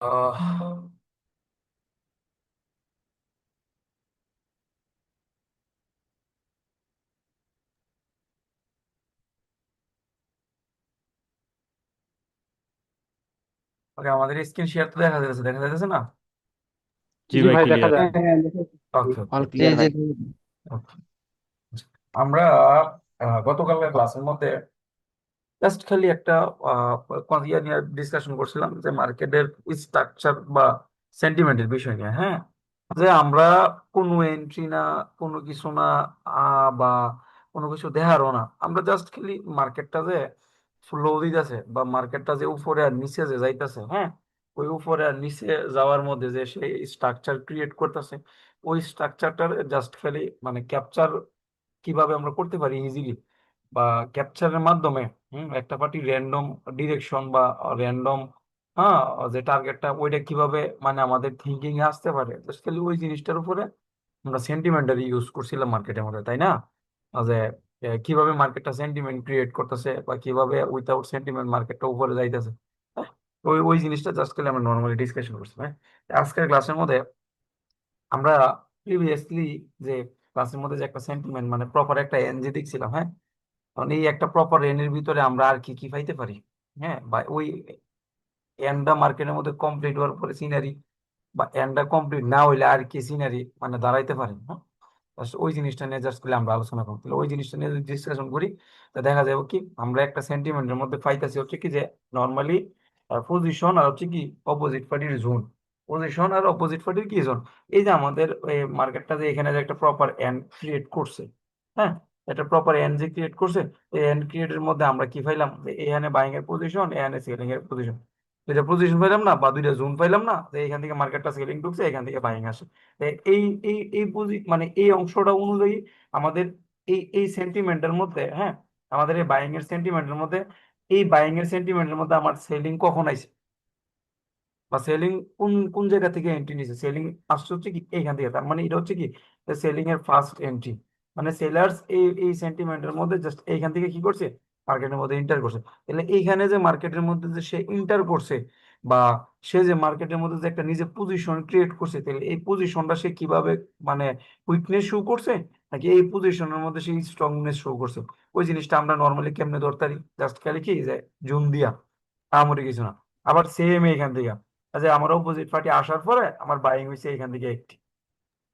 আহ ওকে, আমাদের screen share তো দেখা যাচ্ছে না? জি জি ভাই, ভাই, দেখা ক্লিয়ার। যায়। ওকে অল ওকে। ক্লিয়ার ভাই। আমরা গতকালকার ক্লাসের মধ্যে জাস্ট খালি একটা ইয়ে নিয়ে ডিসকাশন করছিলাম যে মার্কেটের স্ট্রাকচার বা সেন্টিমেন্টের বিষয় নিয়ে। হ্যাঁ, যে আমরা কোনো এন্ট্রি না, কোনো কিছু না, বা কোনো কিছু দেখারও না, আমরা জাস্ট খালি মার্কেটটা যে ফ্লো দিতেছে বা মার্কেটটা যে উপরে আর নিচে যে যাইতেছে, হ্যাঁ, ওই উপরে আর নিচে যাওয়ার মধ্যে যে সেই স্ট্রাকচার ক্রিয়েট করতেছে, ওই স্ট্রাকচারটার জাস্ট খালি মানে ক্যাপচার কিভাবে আমরা করতে পারি ইজিলি, বা ক্যাপচারের মাধ্যমে একটা পার্টি র্যান্ডম ডিরেকশন বা র্যান্ডম, হ্যাঁ, যে টার্গেটটা ওইটা কিভাবে মানে আমাদের থিঙ্কিং এ আসতে পারে, বেসিক্যালি ওই জিনিসটার উপরে আমরা সেন্টিমেন্টারি ইউজ করছিলাম মার্কেটের মধ্যে, তাই না? যে কিভাবে মার্কেটটা সেন্টিমেন্ট ক্রিয়েট করতেছে বা কিভাবে উইথাউট সেন্টিমেন্ট মার্কেটটা উপরে যাইতেছে। হ্যাঁ, ওই ওই জিনিসটা জাস্ট খালি আমরা নর্মালি ডিসকাশন করছি। হ্যাঁ, আজকের ক্লাসের মধ্যে আমরা প্রিভিয়াসলি যে ক্লাসের মধ্যে যে একটা সেন্টিমেন্ট মানে প্রপার একটা এনজি দেখছিলাম, হ্যাঁ, কারণ এই একটা প্রপার রেঞ্জের ভিতরে আমরা আর কি কি পাইতে পারি। হ্যাঁ, বা ওই এন্ডা মার্কেটের মধ্যে কমপ্লিট হওয়ার পরে সিনারি, বা এন্ডা কমপ্লিট না হইলে আর কি সিনারি মানে দাঁড়াইতে পারে। হ্যাঁ, Just ওই জিনিসটা নিয়ে জাস্ট করে আমরা আলোচনা করতে, ওই জিনিসটা নিয়ে যদি ডিসকাশন করি, তা দেখা যাবে কি আমরা একটা সেন্টিমেন্টের মধ্যে পাইতেছি হচ্ছে কি যে নর্মালি পজিশন আর হচ্ছে কি অপোজিট পার্টির জোন। পজিশন আর অপোজিট পার্টির কি জোন? এই যে আমাদের মার্কেটটা যে এখানে যে একটা প্রপার এন্ড ক্রিয়েট করছে, হ্যাঁ, একটা প্রপার এন্ড যে ক্রিয়েট করছে, এই এন্ড ক্রিয়েটের মধ্যে আমরা কি পাইলাম, যে এখানে বাইং এর পজিশন, এখানে সেলিং এর পজিশন, দুইটা পজিশন পাইলাম না বা দুইটা জোন পাইলাম না, যে এখান থেকে মার্কেটটা সেলিং ঢুকছে, এখান থেকে বাইং আসে। এই এই এই মানে এই অংশটা অনুযায়ী আমাদের এই এই সেন্টিমেন্টের মধ্যে, হ্যাঁ, আমাদের এই বাইং এর সেন্টিমেন্টের মধ্যে, এই বাইং এর সেন্টিমেন্টের মধ্যে আমার সেলিং কখন আইছে বা সেলিং কোন কোন জায়গা থেকে এন্ট্রি নিছে, সেলিং আসছে হচ্ছে কি এইখান থেকে, তার মানে এটা হচ্ছে কি সেলিং এর ফার্স্ট এন্ট্রি। মানে সেলার্স এই এই সেন্টিমেন্টের মধ্যে জাস্ট এইখান থেকে কি করছে, মার্কেটের মধ্যে ইন্টার করছে। তাহলে এইখানে যে মার্কেটের মধ্যে যে সে ইন্টার করছে, বা সে যে মার্কেটের মধ্যে যে একটা নিজে পজিশন ক্রিয়েট করছে, তাহলে এই পজিশনটা সে কিভাবে মানে উইকনেস শো করছে, নাকি এই পজিশনের মধ্যে সেই স্ট্রংনেস শো করছে, ওই জিনিসটা আমরা নর্মালি কেমনে ধরতে পারি, জাস্ট খালি কি যে জুম দিয়া, আমরি কিছু না। আবার সেম এইখান থেকে, আচ্ছা, আমার অপোজিট পার্টি আসার পরে আমার বাইং হয়েছে এইখান থেকে একটি,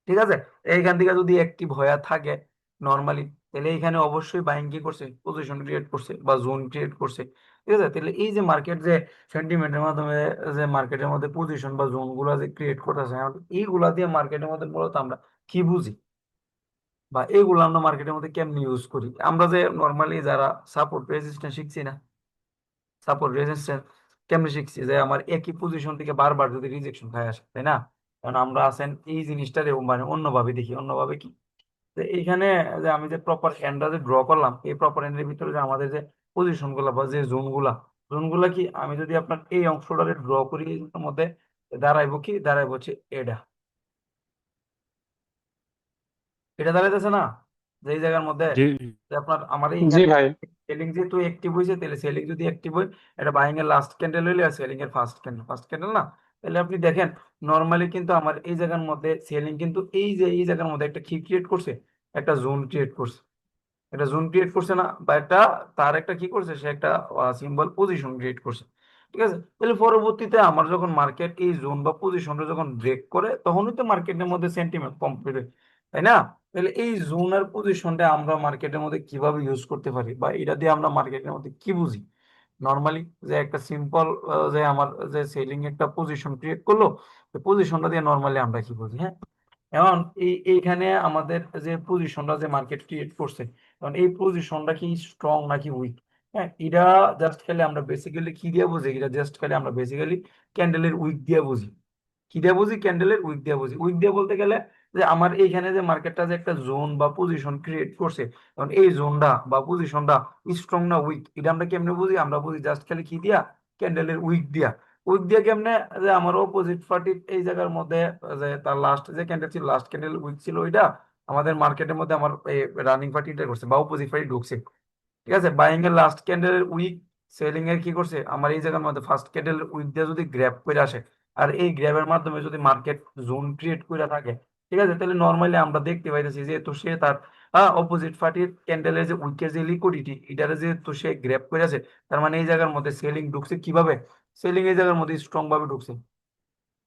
ঠিক আছে, এইখান থেকে যদি অ্যাক্টিভ হয়ে থাকে নর্মালি, তাহলে এইখানে অবশ্যই বাইং কি করছে, পজিশন ক্রিয়েট করছে বা জোন ক্রিয়েট করছে। ঠিক আছে, তাহলে এই যে মার্কেট যে সেন্টিমেন্টের মাধ্যমে যে মার্কেটের মধ্যে পজিশন বা জোন গুলা যে ক্রিয়েট করতেছে, এইগুলা দিয়ে মার্কেটের মধ্যে মূলত আমরা কি বুঝি, বা এইগুলো আমরা মার্কেটের মধ্যে কেমনি ইউজ করি, আমরা যে নর্মালি যারা সাপোর্ট রেজিস্ট্যান্স শিখছি না, সাপোর্ট রেজিস্ট্যান্স কেমনে শিখছি, যে আমার একই পজিশন থেকে বারবার যদি রিজেকশন খায় আসে, তাই না? কারণ আমরা আছেন এই জিনিসটারে মানে অন্যভাবে দেখি, অন্যভাবে কি, যে এইখানে যে আমি যে প্রপার এন্ডটা যে ড্র করলাম, এই প্রপার এন্ডের ভিতরে যে আমাদের যে পজিশন গুলা বা যে জোন গুলা কি আমি যদি আপনার এই অংশটারে ড্র করি, এর মধ্যে দাঁড়াইবো কি, দাঁড়াইবো হচ্ছে এটা, এটা দাঁড়াইতেছে না, যে এই জায়গার মধ্যে, জি যে আপনার আমার জি এইখানে ভাই। সেলিং যেহেতু অ্যাক্টিভ হয়েছে, তাহলে সেলিং যদি অ্যাক্টিভ হয়, এটা বাইং এর লাস্ট ক্যান্ডেল হইলে আর সেলিং এর ফার্স্ট ক্যান্ডেল না, তাহলে আপনি দেখেন নর্মালি কিন্তু আমার এই জায়গার মধ্যে সেলিং কিন্তু এই যে এই জায়গার মধ্যে একটা কি ক্রিয়েট করছে, একটা জোন ক্রিয়েট করছে, একটা জোন ক্রিয়েট করছে না, বা একটা তার একটা কি করছে, সে একটা সিম্বল পজিশন ক্রিয়েট করছে। ঠিক আছে, তাহলে পরবর্তীতে আমার যখন মার্কেট এই জোন বা পজিশনটা যখন ব্রেক করে, তখনই তো মার্কেটের মধ্যে সেন্টিমেন্ট কমপ্লিট হয়, তাই না? তাহলে এই জোন আর পজিশনটা আমরা মার্কেটের মধ্যে কিভাবে ইউজ করতে পারি, বা এটা দিয়ে আমরা মার্কেটের মধ্যে কি বুঝি নর্মালি, যে একটা সিম্পল যে আমার যে সেলিং একটা পজিশন ক্রিয়েট করলো, পজিশনটা দিয়ে নর্মালি আমরা কি বুঝি। হ্যাঁ, এখন এইখানে আমাদের যে পজিশনটা যে মার্কেট ক্রিয়েট করছে, কারণ এই পজিশনটা কি স্ট্রং নাকি উইক, হ্যাঁ, এটা জাস্ট খালি আমরা বেসিক্যালি কি দিয়ে বুঝি, এটা জাস্ট খালি আমরা বেসিক্যালি ক্যান্ডেলের উইক দিয়ে বুঝি। কি দিয়ে বুঝি? ক্যান্ডেলের উইক দিয়ে বুঝি। উইক দিয়ে বলতে গেলে যে আমার এইখানে যে মার্কেটটা যে একটা জোন বা পজিশন ক্রিয়েট করছে, কারণ এই জোনটা বা পজিশনটা স্ট্রং না উইক, এটা আমরা কেমনে বুঝি, আমরা বুঝি জাস্ট খালি কি দিয়া, ক্যান্ডেলের উইক দিয়া। উইক দিয়ে কেমনে, যে আমার অপোজিট পার্টির এই জায়গার মধ্যে যে তার লাস্ট যে ক্যান্ডেল ছিল, লাস্ট ক্যান্ডেল উইক ছিল ওইটা, আমাদের মার্কেটের মধ্যে আমার রানিং পার্টি এন্টার করছে বা অপোজিট পার্টি ঢুকছে। ঠিক আছে, বাইং এর লাস্ট ক্যান্ডেলের উইক, সেলিং এর কি করছে, আমার এই জায়গার মধ্যে ফার্স্ট ক্যান্ডেল উইক দিয়ে যদি গ্র্যাপ করে আসে, আর এই গ্র্যাবের মাধ্যমে যদি মার্কেট জোন ক্রিয়েট করে থাকে, ঠিক আছে, তাহলে নর্মালি আমরা দেখতে পাইতেছি যে তো সে তার অপোজিট পার্টির ক্যান্ডেলের যে উইকের যে লিকুইডিটি এটারে যে তো সে গ্র্যাব করে আছে, তার মানে এই জায়গার মধ্যে সেলিং ঢুকছে কিভাবে, সেলিং এই জায়গার মধ্যে স্ট্রং ভাবে ঢুকছে,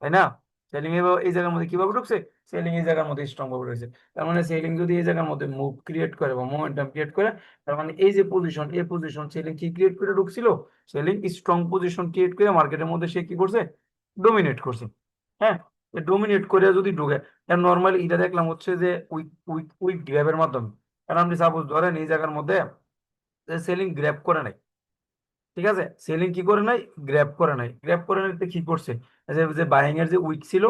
তাই না? সেলিং এই জায়গার মধ্যে কিভাবে ঢুকছে, সেলিং এই জায়গার মধ্যে স্ট্রং ভাবে ঢুকছে। তার মানে সেলিং যদি এই জায়গার মধ্যে মুভ ক্রিয়েট করে বা মোমেন্টাম ক্রিয়েট করে, তার মানে এই যে পজিশন, এই পজিশন সেলিং কি ক্রিয়েট করে ঢুকছিল, সেলিং স্ট্রং পজিশন ক্রিয়েট করে মার্কেটের মধ্যে সে কি করছে, ডোমিনেট করছে। হ্যাঁ, ডোমিনেট করে যদি ঢুকে, নর্মালি এটা দেখলাম হচ্ছে যে উইক উইক উইক গ্র্যাবের মাধ্যমে। কারণ আপনি সাপোজ ধরেন এই জায়গার মধ্যে সেলিং গ্র্যাব করে নাই, ঠিক আছে, সেলিং কি করে নাই, গ্র্যাব করে নাই, গ্র্যাব করে নাই তো কি করছে, যে যে বাইং এর যে উইক ছিল,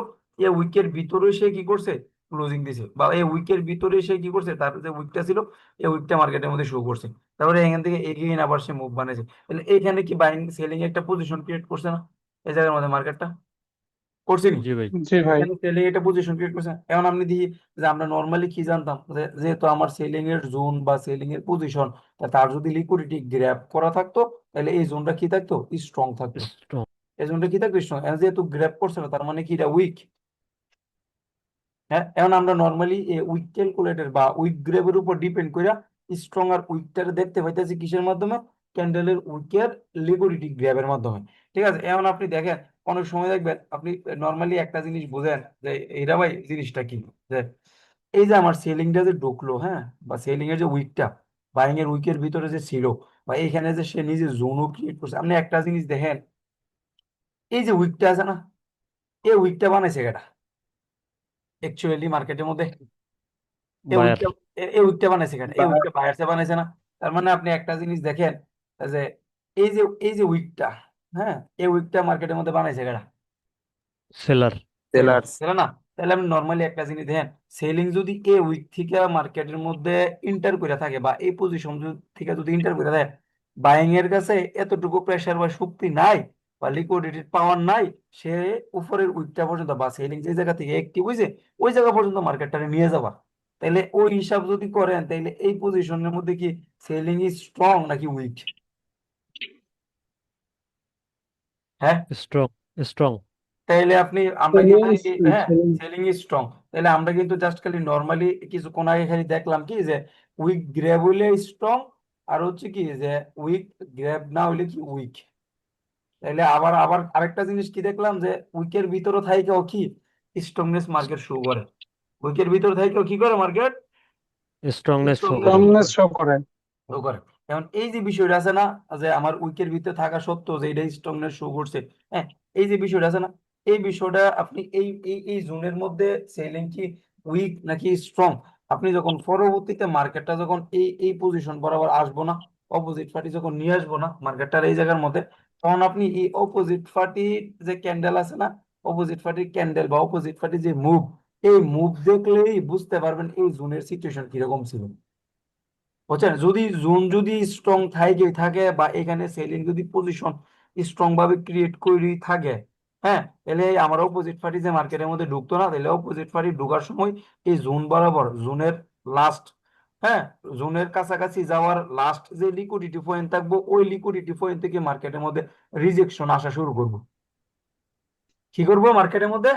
এই উইকের ভিতরে সে কি করছে, ক্লোজিং দিছে, বা এই উইকের ভিতরে সে কি করছে, তার যে উইকটা ছিল এই উইকটা মার্কেটের মধ্যে শো করছে। তারপরে এখান থেকে এগেইন আবার সে মুভ বানিয়েছে, তাহলে এখানে কি বাইং সেলিং একটা পজিশন ক্রিয়েট করছে না এই জায়গার মধ্যে মার্কেটটা, করছে নি? জি ভাই। জি ভাই। এখানে সেলিং একটা পজিশন ক্রিয়েট করছে। এখন আপনি দেখি যে আমরা নর্মালি কি জানতাম যে যেহেতু আমার সেলিং এর জোন বা সেলিং এর পজিশন, তার যদি লিকুইডিটি গ্র্যাব করা থাকতো তাহলে এই জোনটা কি থাকতো, স্ট্রং থাকতো। স্ট্রং। এই জোনটা কি থাকতো, স্ট্রং। যেহেতু গ্র্যাব করছে না, তার মানে কি এটা উইক। হ্যাঁ, এখন আমরা নর্মালি উইক ক্যালকুলেটর বা উইক গ্র্যাবের উপর ডিপেন্ড করে স্ট্রং আর উইকটারে দেখতে পাইতেছি কিসের মাধ্যমে, ক্যান্ডেলের উইকের লিকুইডিটি গ্র্যাবের মাধ্যমে। ঠিক আছে, এখন আপনি দেখেন অনেক সময় দেখবেন আপনি নর্মালি একটা জিনিস বুঝেন যে এইটা ভাই জিনিসটা কি, যে এই যে আমার সেলিংটা যে ঢুকলো, হ্যাঁ, বা সেলিং এর যে উইকটা বাইং এর উইকের ভিতরে যে ছিল, বা এইখানে যে সে নিজে জোনও ক্রিয়েট করছে, আপনি একটা জিনিস দেখেন, এই যে উইকটা আছে না, এই উইকটা বানাইছে কেটা অ্যাকচুয়ালি মার্কেটের মধ্যে, এই বায়ার। উইকটা, এই উইকটা বানাইছে কেটা, এই বা- উইকটা বায়ার্সে বানাইছে না? তার মানে আপনি একটা জিনিস দেখেন যে এই যে উইকটা, হ্যাঁ, এই উইকটা মার্কেটের মধ্যে বানাইছে কেটা, সেলার। Seller, sellers. তাই না? তাহলে আমি নর্মালি একটা জিনিস দেখেন, সেলিং যদি এই উইক থেকে মার্কেটের মধ্যে ইন্টার করে থাকে বা এই পজিশন থেকে যদি ইন্টার করে দেয়, বাইং এর কাছে এতটুকু প্রেসার বা শক্তি নাই বা লিকুইডিটির পাওয়ার নাই, সে উপরের উইকটা পর্যন্ত বা সেলিং যে জায়গা থেকে অ্যাক্টিভ হয়েছে ওই জায়গা পর্যন্ত মার্কেটটাকে নিয়ে যাবা। তাইলে ওই হিসাব যদি করেন তাইলে এই পজিশনের মধ্যে কি সেলিং ইজ স্ট্রং নাকি উইক? হ্যাঁ, স্ট্রং। স্ট্রং। তাইলে আপনি, আমরা কিন্তু সেলিংস। হ্যাঁ, সেলিং ইজ স্ট্রং। তাহলে আমরা কিন্তু জাস্ট খালি নর্মালি কিছুক্ষণ আগে খালি দেখলাম কি যে উইক গ্র্যাব হইলে স্ট্রং, আর হচ্ছে কি যে উইক গ্র্যাব না হইলে কি উইক। তাইলে আবার আবার আরেকটা জিনিস কি দেখলাম যে উইকের ভিতরে থাইকেও কি স্ট্রংনেস মার্কেট শো করে, উইকের ভিতরে থাইকেও কি করে মার্কেট স্ট্রংনেস শো স্ট্রংনেস করে। শো স্ট্রংনেস করে, শো করে। শো করে। এখন এই যে বিষয়টা আছে না, যে আমার উইকের ভিতরে থাকা সত্ত্বেও যে এটা স্ট্রংনেস শো করছে, হ্যাঁ, এই যে বিষয়টা আছে না, এই বিষয়টা আপনি এই এই এই জোনের মধ্যে সেলিং কি উইক নাকি স্ট্রং, আপনি যখন পরবর্তীতে মার্কেটটা যখন এই এই পজিশন বরাবর আসবো না, অপোজিট পার্টি যখন নিয়ে আসবো না মার্কেটটার এই জায়গার মধ্যে, তখন আপনি এই অপোজিট পার্টি যে ক্যান্ডেল আছে না, অপোজিট পার্টির ক্যান্ডেল বা অপোজিট পার্টি যে মুভ, এই মুভ দেখলেই বুঝতে পারবেন এই জোনের সিচুয়েশন কিরকম ছিল। বুঝছেন, যদি জোন যদি স্ট্রং থাকে থাকে বা এখানে সেলিং যদি পজিশন স্ট্রং ভাবে ক্রিয়েট করে থাকে, হ্যাঁ, তাহলে আমার অপোজিট পার্টি যে মার্কেটের মধ্যে ঢুকতো না, তাহলে অপোজিট পার্টি ঢোকার সময় এই জোন বরাবর জোনের লাস্ট, হ্যাঁ, জোনের কাছাকাছি যাওয়ার লাস্ট যে লিকুইডিটি পয়েন্ট থাকবো ওই লিকুইডিটি পয়েন্ট থেকে মার্কেটের মধ্যে রিজেকশন আসা শুরু করবো। কি করবো মার্কেটের মধ্যে,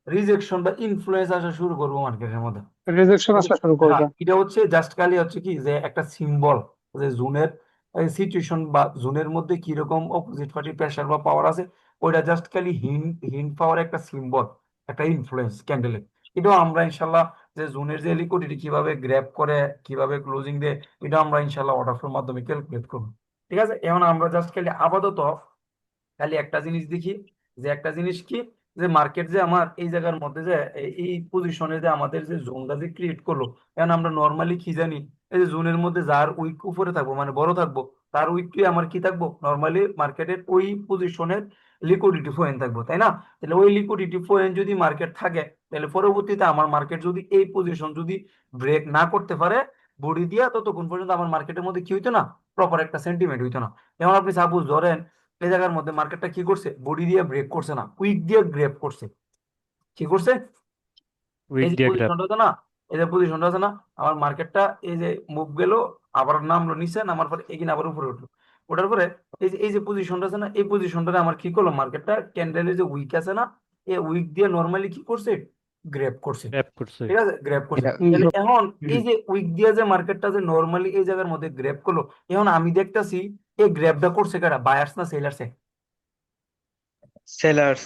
রিজেকশন বা ইনফ্লুয়েন্স আসা শুরু করবো মার্কেটের মধ্যে। রিজেকশন আসা শুরু হ্যাঁ, করবে। এটা হচ্ছে জাস্ট খালি হচ্ছে কি যে একটা সিম্বল, যে জুনের সিচুয়েশন বা জুনের মধ্যে কিরকম অপোজিট পার্টির প্রেশার বা পাওয়ার আছে, ওইটা জাস্ট খালি হিন্ট হিন্ট পাওয়ার একটা সিম্বল, একটা ইনফ্লুয়েন্স ক্যান্ডেলের। এটাও আমরা ইনশাল্লাহ যে জুনের যে লিকুইডিটি কিভাবে গ্র্যাব করে কিভাবে ক্লোজিং দেয়, এটা আমরা ইনশাল্লাহ অর্ডার ফ্লোর মাধ্যমে ক্যালকুলেট করবো। ঠিক আছে, এখন আমরা জাস্ট খালি আপাতত খালি একটা জিনিস দেখি, যে একটা জিনিস কি, যে মার্কেট যে আমার এই জায়গার মধ্যে যে এই পজিশনে যে আমাদের যে জোনটা যে ক্রিয়েট করলো, এখন আমরা নর্মালি কি জানি, এই যে জোনের মধ্যে যার উইক উপরে থাকবো মানে বড় থাকবো, তার উইকটি আমার কি থাকবো, নর্মালি মার্কেটের ওই পজিশনের লিকুইডিটি পয়েন্ট থাকবো, তাই না? তাহলে ওই লিকুইডিটি পয়েন্ট যদি মার্কেট থাকে, তাহলে পরবর্তীতে আমার মার্কেট যদি এই পজিশন যদি ব্রেক না করতে পারে বডি দিয়া, ততক্ষণ পর্যন্ত আমার মার্কেটের মধ্যে কি হইতো না, প্রপার একটা সেন্টিমেন্ট হইতো না। যেমন আপনি সাপোজ ধরেন এই জায়গার মধ্যে মার্কেটটা কি করছে, বডি দিয়ে ব্রেক করছে না, উইক দিয়ে গ্রেপ করছে। কি করছে, এই উইক যে ডিয়াগ্রাম। পজিশনটা আছে না, এই যে পজিশনটা আছে না, আমার মার্কেটটা এই যে মুভ গেল, আবার নামলো নিচে, নামার পরে এগিয়ে আবার উপরে উঠলো। ওঠার পরে এই যে পজিশনটা আছে না, এই পজিশনটা আমার কি করলো, মার্কেটটা ক্যান্ডেলের যে উইক আছে না, এই উইক দিয়ে নর্মালি কি করছে, গ্রেপ করছে। গ্র্যাব করছে। ঠিক আছে, গ্র্যাব করছে। এটা তাহলে এখন এই যে উইক দিয়ে যে মার্কেটটা যে নর্মালি এই জায়গার মধ্যে গ্র্যাব করলো, এখন আমি দেখতাছি এই গ্র্যাবটা করছে কারা, বায়ার্স না সেলার্সে? সেলার্স।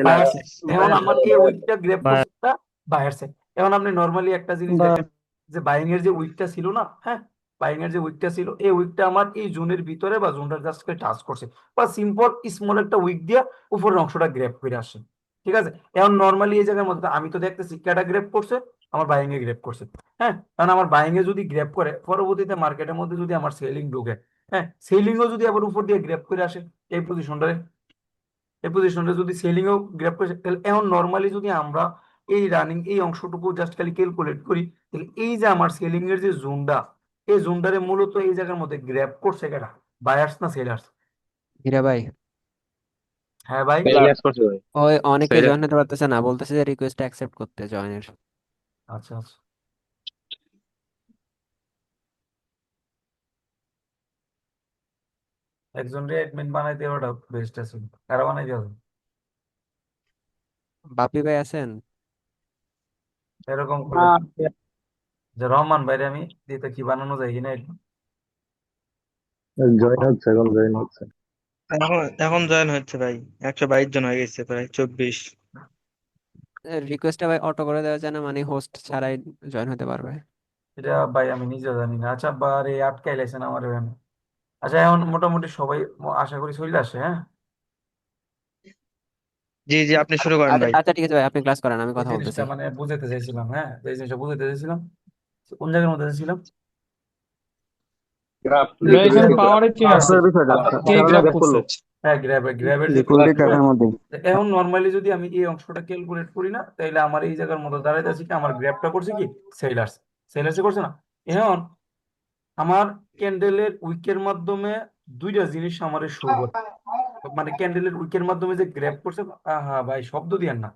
বায়ার্সে। এখন বায়ার আমার এই উইকটা গ্র্যাব বা করছে একটা বায়ার্সে। এখন আপনি নর্মালি একটা জিনিস বা দেখেন, যে বাইং এর যে উইকটা ছিল না, হ্যাঁ, বাইং এর যে উইকটা ছিল, এই উইকটা আমার এই জোনের ভিতরে বা জোনটা জাস্ট করে টাচ করছে, বা সিম্পল স্মল একটা উইক দিয়ে উপরের অংশটা গ্র্যাব করে আসে। ঠিক আছে, এখন নর্মালি এই জায়গার মধ্যে আমি তো দেখতেছি ক্যাটা গ্র্যাব করছে, আমার বাইং এ গ্র্যাব করছে। হ্যাঁ, কারণ আমার বাইং এ যদি গ্র্যাব করে, পরবর্তীতে মার্কেটের মধ্যে যদি আমার সেলিং ঢুকে, হ্যাঁ, সেলিংও যদি আবার উপর দিয়ে গ্র্যাব করে আসে এই পজিশনটা, এই পজিশনটা যদি সেলিং ও গ্র্যাব করে, তাহলে এখন নর্মালি যদি আমরা এই রানিং এই অংশটুকু জাস্ট খালি ক্যালকুলেট করি, তাহলে এই যে আমার সেলিং এর যে জোনটা, এই জোনটারে মূলত এই জায়গার মধ্যে গ্র্যাব করছে কেটা, বায়ার্স না সেলার্স? হীরা ভাই, হ্যাঁ ভাই। সেলার্স করছে ভাই। ওই অনেকে সেলার জয়েন হতে পারতেছে না, বলতেছে যে রিকোয়েস্ট অ্যাকসেপ্ট করতে জয়েনের। আচ্ছা আচ্ছা, একজন রে অ্যাডমিন বানাই দেওয়াটা বেস্ট আছে, কারা বানাই দেওয়া যায়? বাপি ভাই আছেন? এরকম করলে যে রহমান ভাইরে আমি দিতে কি বানানো যায় কিনা একটু। জয়েন হচ্ছে, এখন জয়েন হচ্ছে। এখন এখন জয়েন হচ্ছে ভাই, 122 জন হয়ে গেছে, প্রায় 24। রিকোয়েস্টটা ভাই অটো করে দেওয়া যায় না, মানে হোস্ট ছাড়াই জয়েন হতে পারবে? এটা ভাই আমি নিজে জানি না। আচ্ছা, বারে আটকাই লাইছেন আমার এখানে। আচ্ছা, এখন মোটামুটি সবাই আশা করি চলে আসে, হ্যাঁ। জি জি, আপনি শুরু করেন আচ্ছা ভাই। আচ্ছা, ঠিক আছে ভাই, আপনি ক্লাস করেন, আমি এই কথা বলতেছি। জিনিসটা মানে বুঝাতে চাইছিলাম, হ্যাঁ, এই জিনিসটা বুঝাতে চাইছিলাম। কোন জায়গার মধ্যে ছিলাম? ভ্যারিয়েশন পাওয়ারে কে আছে? আপনার বিষয়টা কে কারণ গ্র্যাব গ্যাপ করছে? করলো হ্যাঁ, গ্র্যাবের যে লিকুইডিটি বিষয়। টাকার মধ্যে। এখন নর্মালি যদি আমি এই অংশটা ক্যালকুলেট করি না, তাহলে আমার এই জায়গার মধ্যে দাঁড়াইতে আছে কি, আমার গ্র্যাবটা করছে কি, সেলার্স। সেলার্সে করছে না। এখন আমার ক্যান্ডেলের উইকের মাধ্যমে দুইটা জিনিস আমার শো করে, মানে ক্যান্ডেলের উইকের মাধ্যমে যে গ্র্যাব করছে। হ্যাঁ ভাই, শব্দ দিয়েন না।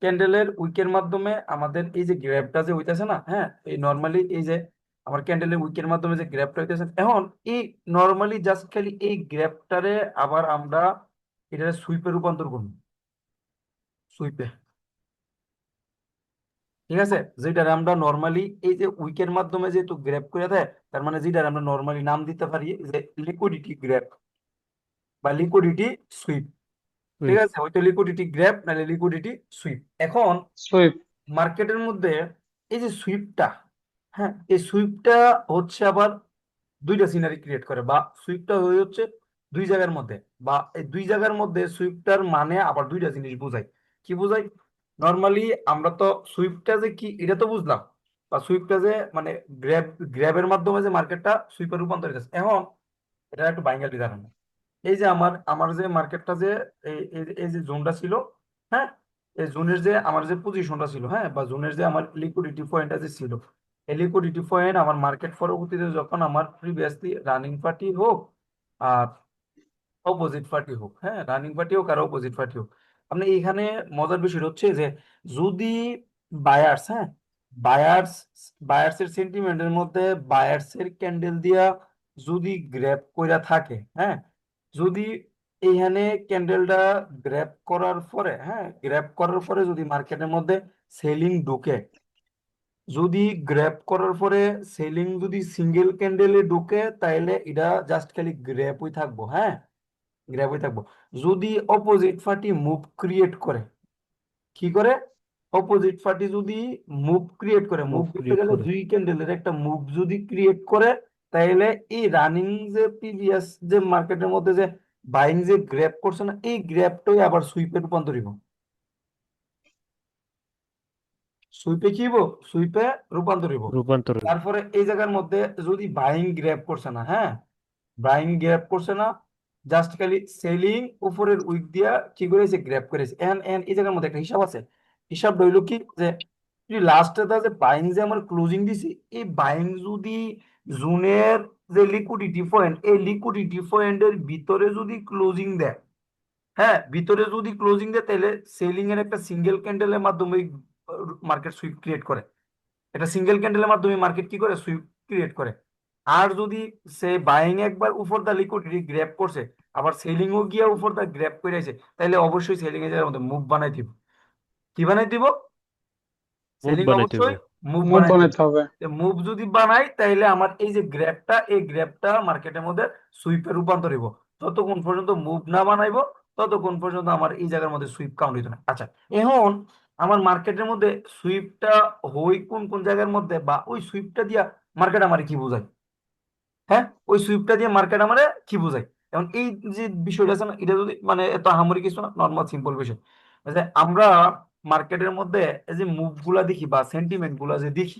ক্যান্ডেলের উইকের মাধ্যমে আমাদের এই যে গ্র্যাবটা যে হইতেছে না, হ্যাঁ, এই নর্মালি এই যে আমার ক্যান্ডেলের উইকের মাধ্যমে যে গ্র্যাবটা হইতেছে, এখন এই নর্মালি জাস্ট খালি এই গ্র্যাবটারে আবার আমরা এটা সুইপে রূপান্তর করব, সুইপে। ঠিক আছে, যেটা আমরা নর্মালি এই যে উইকের মাধ্যমে যেহেতু গ্র্যাব করে দেয়, তার মানে যেটা আমরা নর্মালি নাম দিতে পারি যে লিকুইডিটি গ্র্যাব বা লিকুইডিটি সুইপ। ঠিক আছে, হয়তো লিকুইডিটি গ্র্যাব নাহলে লিকুইডিটি সুইপ। এখন সুইপ। মার্কেটের মধ্যে এই যে সুইপটা, হ্যাঁ, এই সুইপটা হচ্ছে আবার দুইটা সিনারি ক্রিয়েট করে, বা সুইপটা হয়ে হচ্ছে দুই জায়গার মধ্যে, বা এই দুই জায়গার মধ্যে সুইপটার মানে আবার দুইটা জিনিস বোঝায়। কি বোঝায়? নর্মালি আমরা তো সুইপটা যে কি এটা তো বুঝলাম, বা সুইপটা যে মানে গ্র্যাবের মাধ্যমে যে মার্কেটটা সুইপে রূপান্তরিত হচ্ছে। এখন এটা একটু বাইঙ্গাল উদাহরণ। এই যে আমার আমার যে মার্কেটটা যে এই যে জোনটা ছিল, হ্যাঁ, এই জোনের যে আমার যে পজিশনটা ছিল, হ্যাঁ, বা জোনের যে আমার লিকুইডিটি পয়েন্টটা যে ছিল, এই লিকুইডিটি পয়েন্ট আমার মার্কেট পরবর্তীতে যখন আমার প্রিভিয়াসলি রানিং পার্টি হোক আর অপোজিট পার্টি হোক, হ্যাঁ, রানিং পার্টি হোক আর অপোজিট পার্টি হোক, আপনি এইখানে মজার বিষয় হচ্ছে যে যদি বায়ার্স, হ্যাঁ, বায়ার্স বায়ার্সের সেন্টিমেন্টের মধ্যে বায়ার্সের ক্যান্ডেল দিয়া যদি গ্র্যাব কইরা থাকে, হ্যাঁ, যদি এইখানে ক্যান্ডেলটা গ্র্যাব করার পরে, হ্যাঁ, গ্র্যাব করার পরে যদি মার্কেটের মধ্যে সেলিং ঢুকে, যদি গ্র্যাব করার পরে সেলিং যদি সিঙ্গেল ক্যান্ডেলে ঢুকে, তাইলে এটা জাস্ট খালি গ্র্যাবই থাকবো, হ্যাঁ, গ্র্যাবই থাকবো। যদি অপোজিট পার্টি মুভ ক্রিয়েট করে, কি করে, অপোজিট পার্টি যদি মুভ ক্রিয়েট করে, মুভ মুভ করতে ক্রিয়েট গেলে করে। দুই ক্যান্ডেলের একটা মুভ যদি ক্রিয়েট করে, তাইলে এই রানিং যে প্রিভিয়াস যে মার্কেটের মধ্যে যে বাইং যে গ্র্যাব করছে না, এই গ্র্যাবটাই আবার সুইপে রূপান্তরিত, সুইপে কি হইবো, সুইপে রূপান্তরিত। রূপান্তর। তারপরে এই জায়গার মধ্যে যদি বাইং গ্র্যাব করছে না, হ্যাঁ, বাইং গ্র্যাব করছে না, জাস্ট খালি সেলিং উপরের উইক দিয়া কি করেছে, গ্র্যাব করেছে। এন্ড এন্ড এই জায়গার মধ্যে একটা হিসাব আছে। হিসাব রইল কি, যে লাস্টে যে বাইং যে আমার ক্লোজিং দিছি, এই বাইং যদি জুনের যে লিকুইডিটি পয়েন্ট, এই লিকুইডিটি পয়েন্টের ভিতরে যদি ক্লোজিং দেয়, হ্যাঁ, ভিতরে যদি ক্লোজিং দেয়, তাহলে সেলিং এর একটা সিঙ্গেল ক্যান্ডেলের মাধ্যমে মার্কেট সুইপ ক্রিয়েট করে। একটা সিঙ্গেল ক্যান্ডেলের মাধ্যমে মার্কেট কি করে, সুইপ ক্রিয়েট করে। আর যদি সে বাইং একবার উপর দা লিকুইডিটি গ্র্যাব করছে, আবার সেলিংও গিয়া উপর দা গ্র্যাব করে আছে, তাহলে অবশ্যই সেলিং এর জায়গার মধ্যে মুভ বানাই দিব। কি বানাই দিব? মুভ সেলিং বানাইতে অবশ্যই হবে। মুভ মুভ বানাই দিব। বানাইতে হবে। মুভ যদি বানাই তাহলে আমার এই যে গ্র্যাবটা, এই গ্র্যাবটা মার্কেটের মধ্যে সুইপে রূপান্তর হইব। যতক্ষণ পর্যন্ত মুভ না বানাইবো ততক্ষণ পর্যন্ত আমার এই জায়গার মধ্যে সুইপ কাউন্ট হইতো না। আচ্ছা, এখন আমার মার্কেটের মধ্যে সুইপটা হই কোন কোন জায়গার মধ্যে, বা ওই সুইপটা দিয়া মার্কেট আমার কি বোঝায়? হ্যাঁ, ওই সুইপটা দিয়ে মার্কেট আমারে কি বোঝায়? এখন এই যে বিষয়টা আছে না, এটা যদি মানে এত আহামরি কিছু না, নর্মাল সিম্পল বিষয়। যে আমরা মার্কেটের মধ্যে এই যে মুভ গুলা দেখি বা সেন্টিমেন্ট গুলা যে দেখি,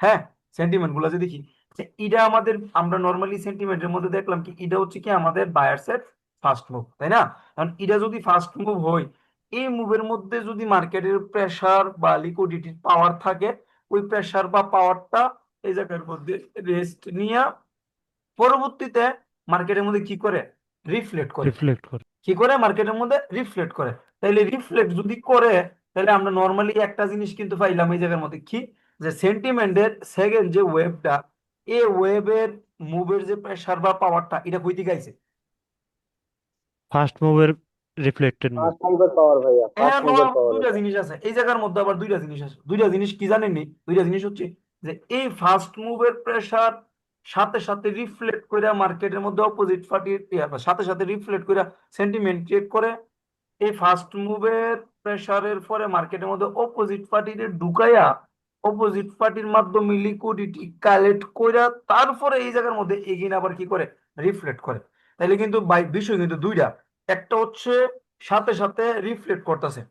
হ্যাঁ, সেন্টিমেন্ট গুলা যে দেখি, যে এটা আমাদের, আমরা নর্মালি সেন্টিমেন্টের মধ্যে দেখলাম কি এটা হচ্ছে কি আমাদের বায়ার্স এর ফার্স্ট মুভ, তাই না? কারণ এটা যদি ফার্স্ট মুভ হয়, এই মুভের মধ্যে যদি মার্কেটের প্রেসার বা লিকুইডিটির পাওয়ার থাকে, ওই প্রেসার বা পাওয়ারটা এই জায়গার মধ্যে রেস্ট নিয়ে পরবর্তীতে মার্কেটের মধ্যে কি করে, রিফ্লেক্ট করে। রিফ্লেক্ট করে। কি করে? মার্কেটের মধ্যে রিফ্লেক্ট করে। তাইলে রিফ্লেক্ট যদি করে, তাহলে আমরা নর্মালি একটা জিনিস কিন্তু পাইলাম এই জায়গার মধ্যে কি, যে সেন্টিমেন্টের সেকেন্ড যে ওয়েভটা, এই ওয়েভের মুভের যে প্রেসার বা পাওয়ারটা, এটা কই থেকে আইছে? ফার্স্ট মুভের রিফ্লেক্টেড মুভ। ফার্স্ট মুভের পাওয়ার ভাইয়া, হ্যাঁ, ফার্স্ট মুভের পাওয়ার দুইটা এটা। জিনিস আছে এই জায়গার মধ্যে, আবার দুইটা জিনিস আছে। দুইটা জিনিস কি জানেননি? দুইটা জিনিস হচ্ছে যে এই ফার্স্ট মুভের প্রেসার সাথে সাথে রিফ্লেক্ট করে মার্কেটের মধ্যে অপোজিট পার্টির সাথে সাথে রিফ্লেক্ট করে সেন্টিমেন্ট ক্রিয়েট করে। এই ফার্স্ট মুভের প্রেসারের পরে মার্কেটের মধ্যে অপোজিট পার্টির ঢুকাইয়া অপোজিট পার্টির মাধ্যমে লিকুইডিটি কালেক্ট কইরা তারপরে এই জায়গার মধ্যে এগিন আবার কি করে, রিফ্লেক্ট করে। তাইলে কিন্তু বিষয় কিন্তু দুইটা, একটা হচ্ছে সাথে সাথে রিফ্লেক্ট করতেছে,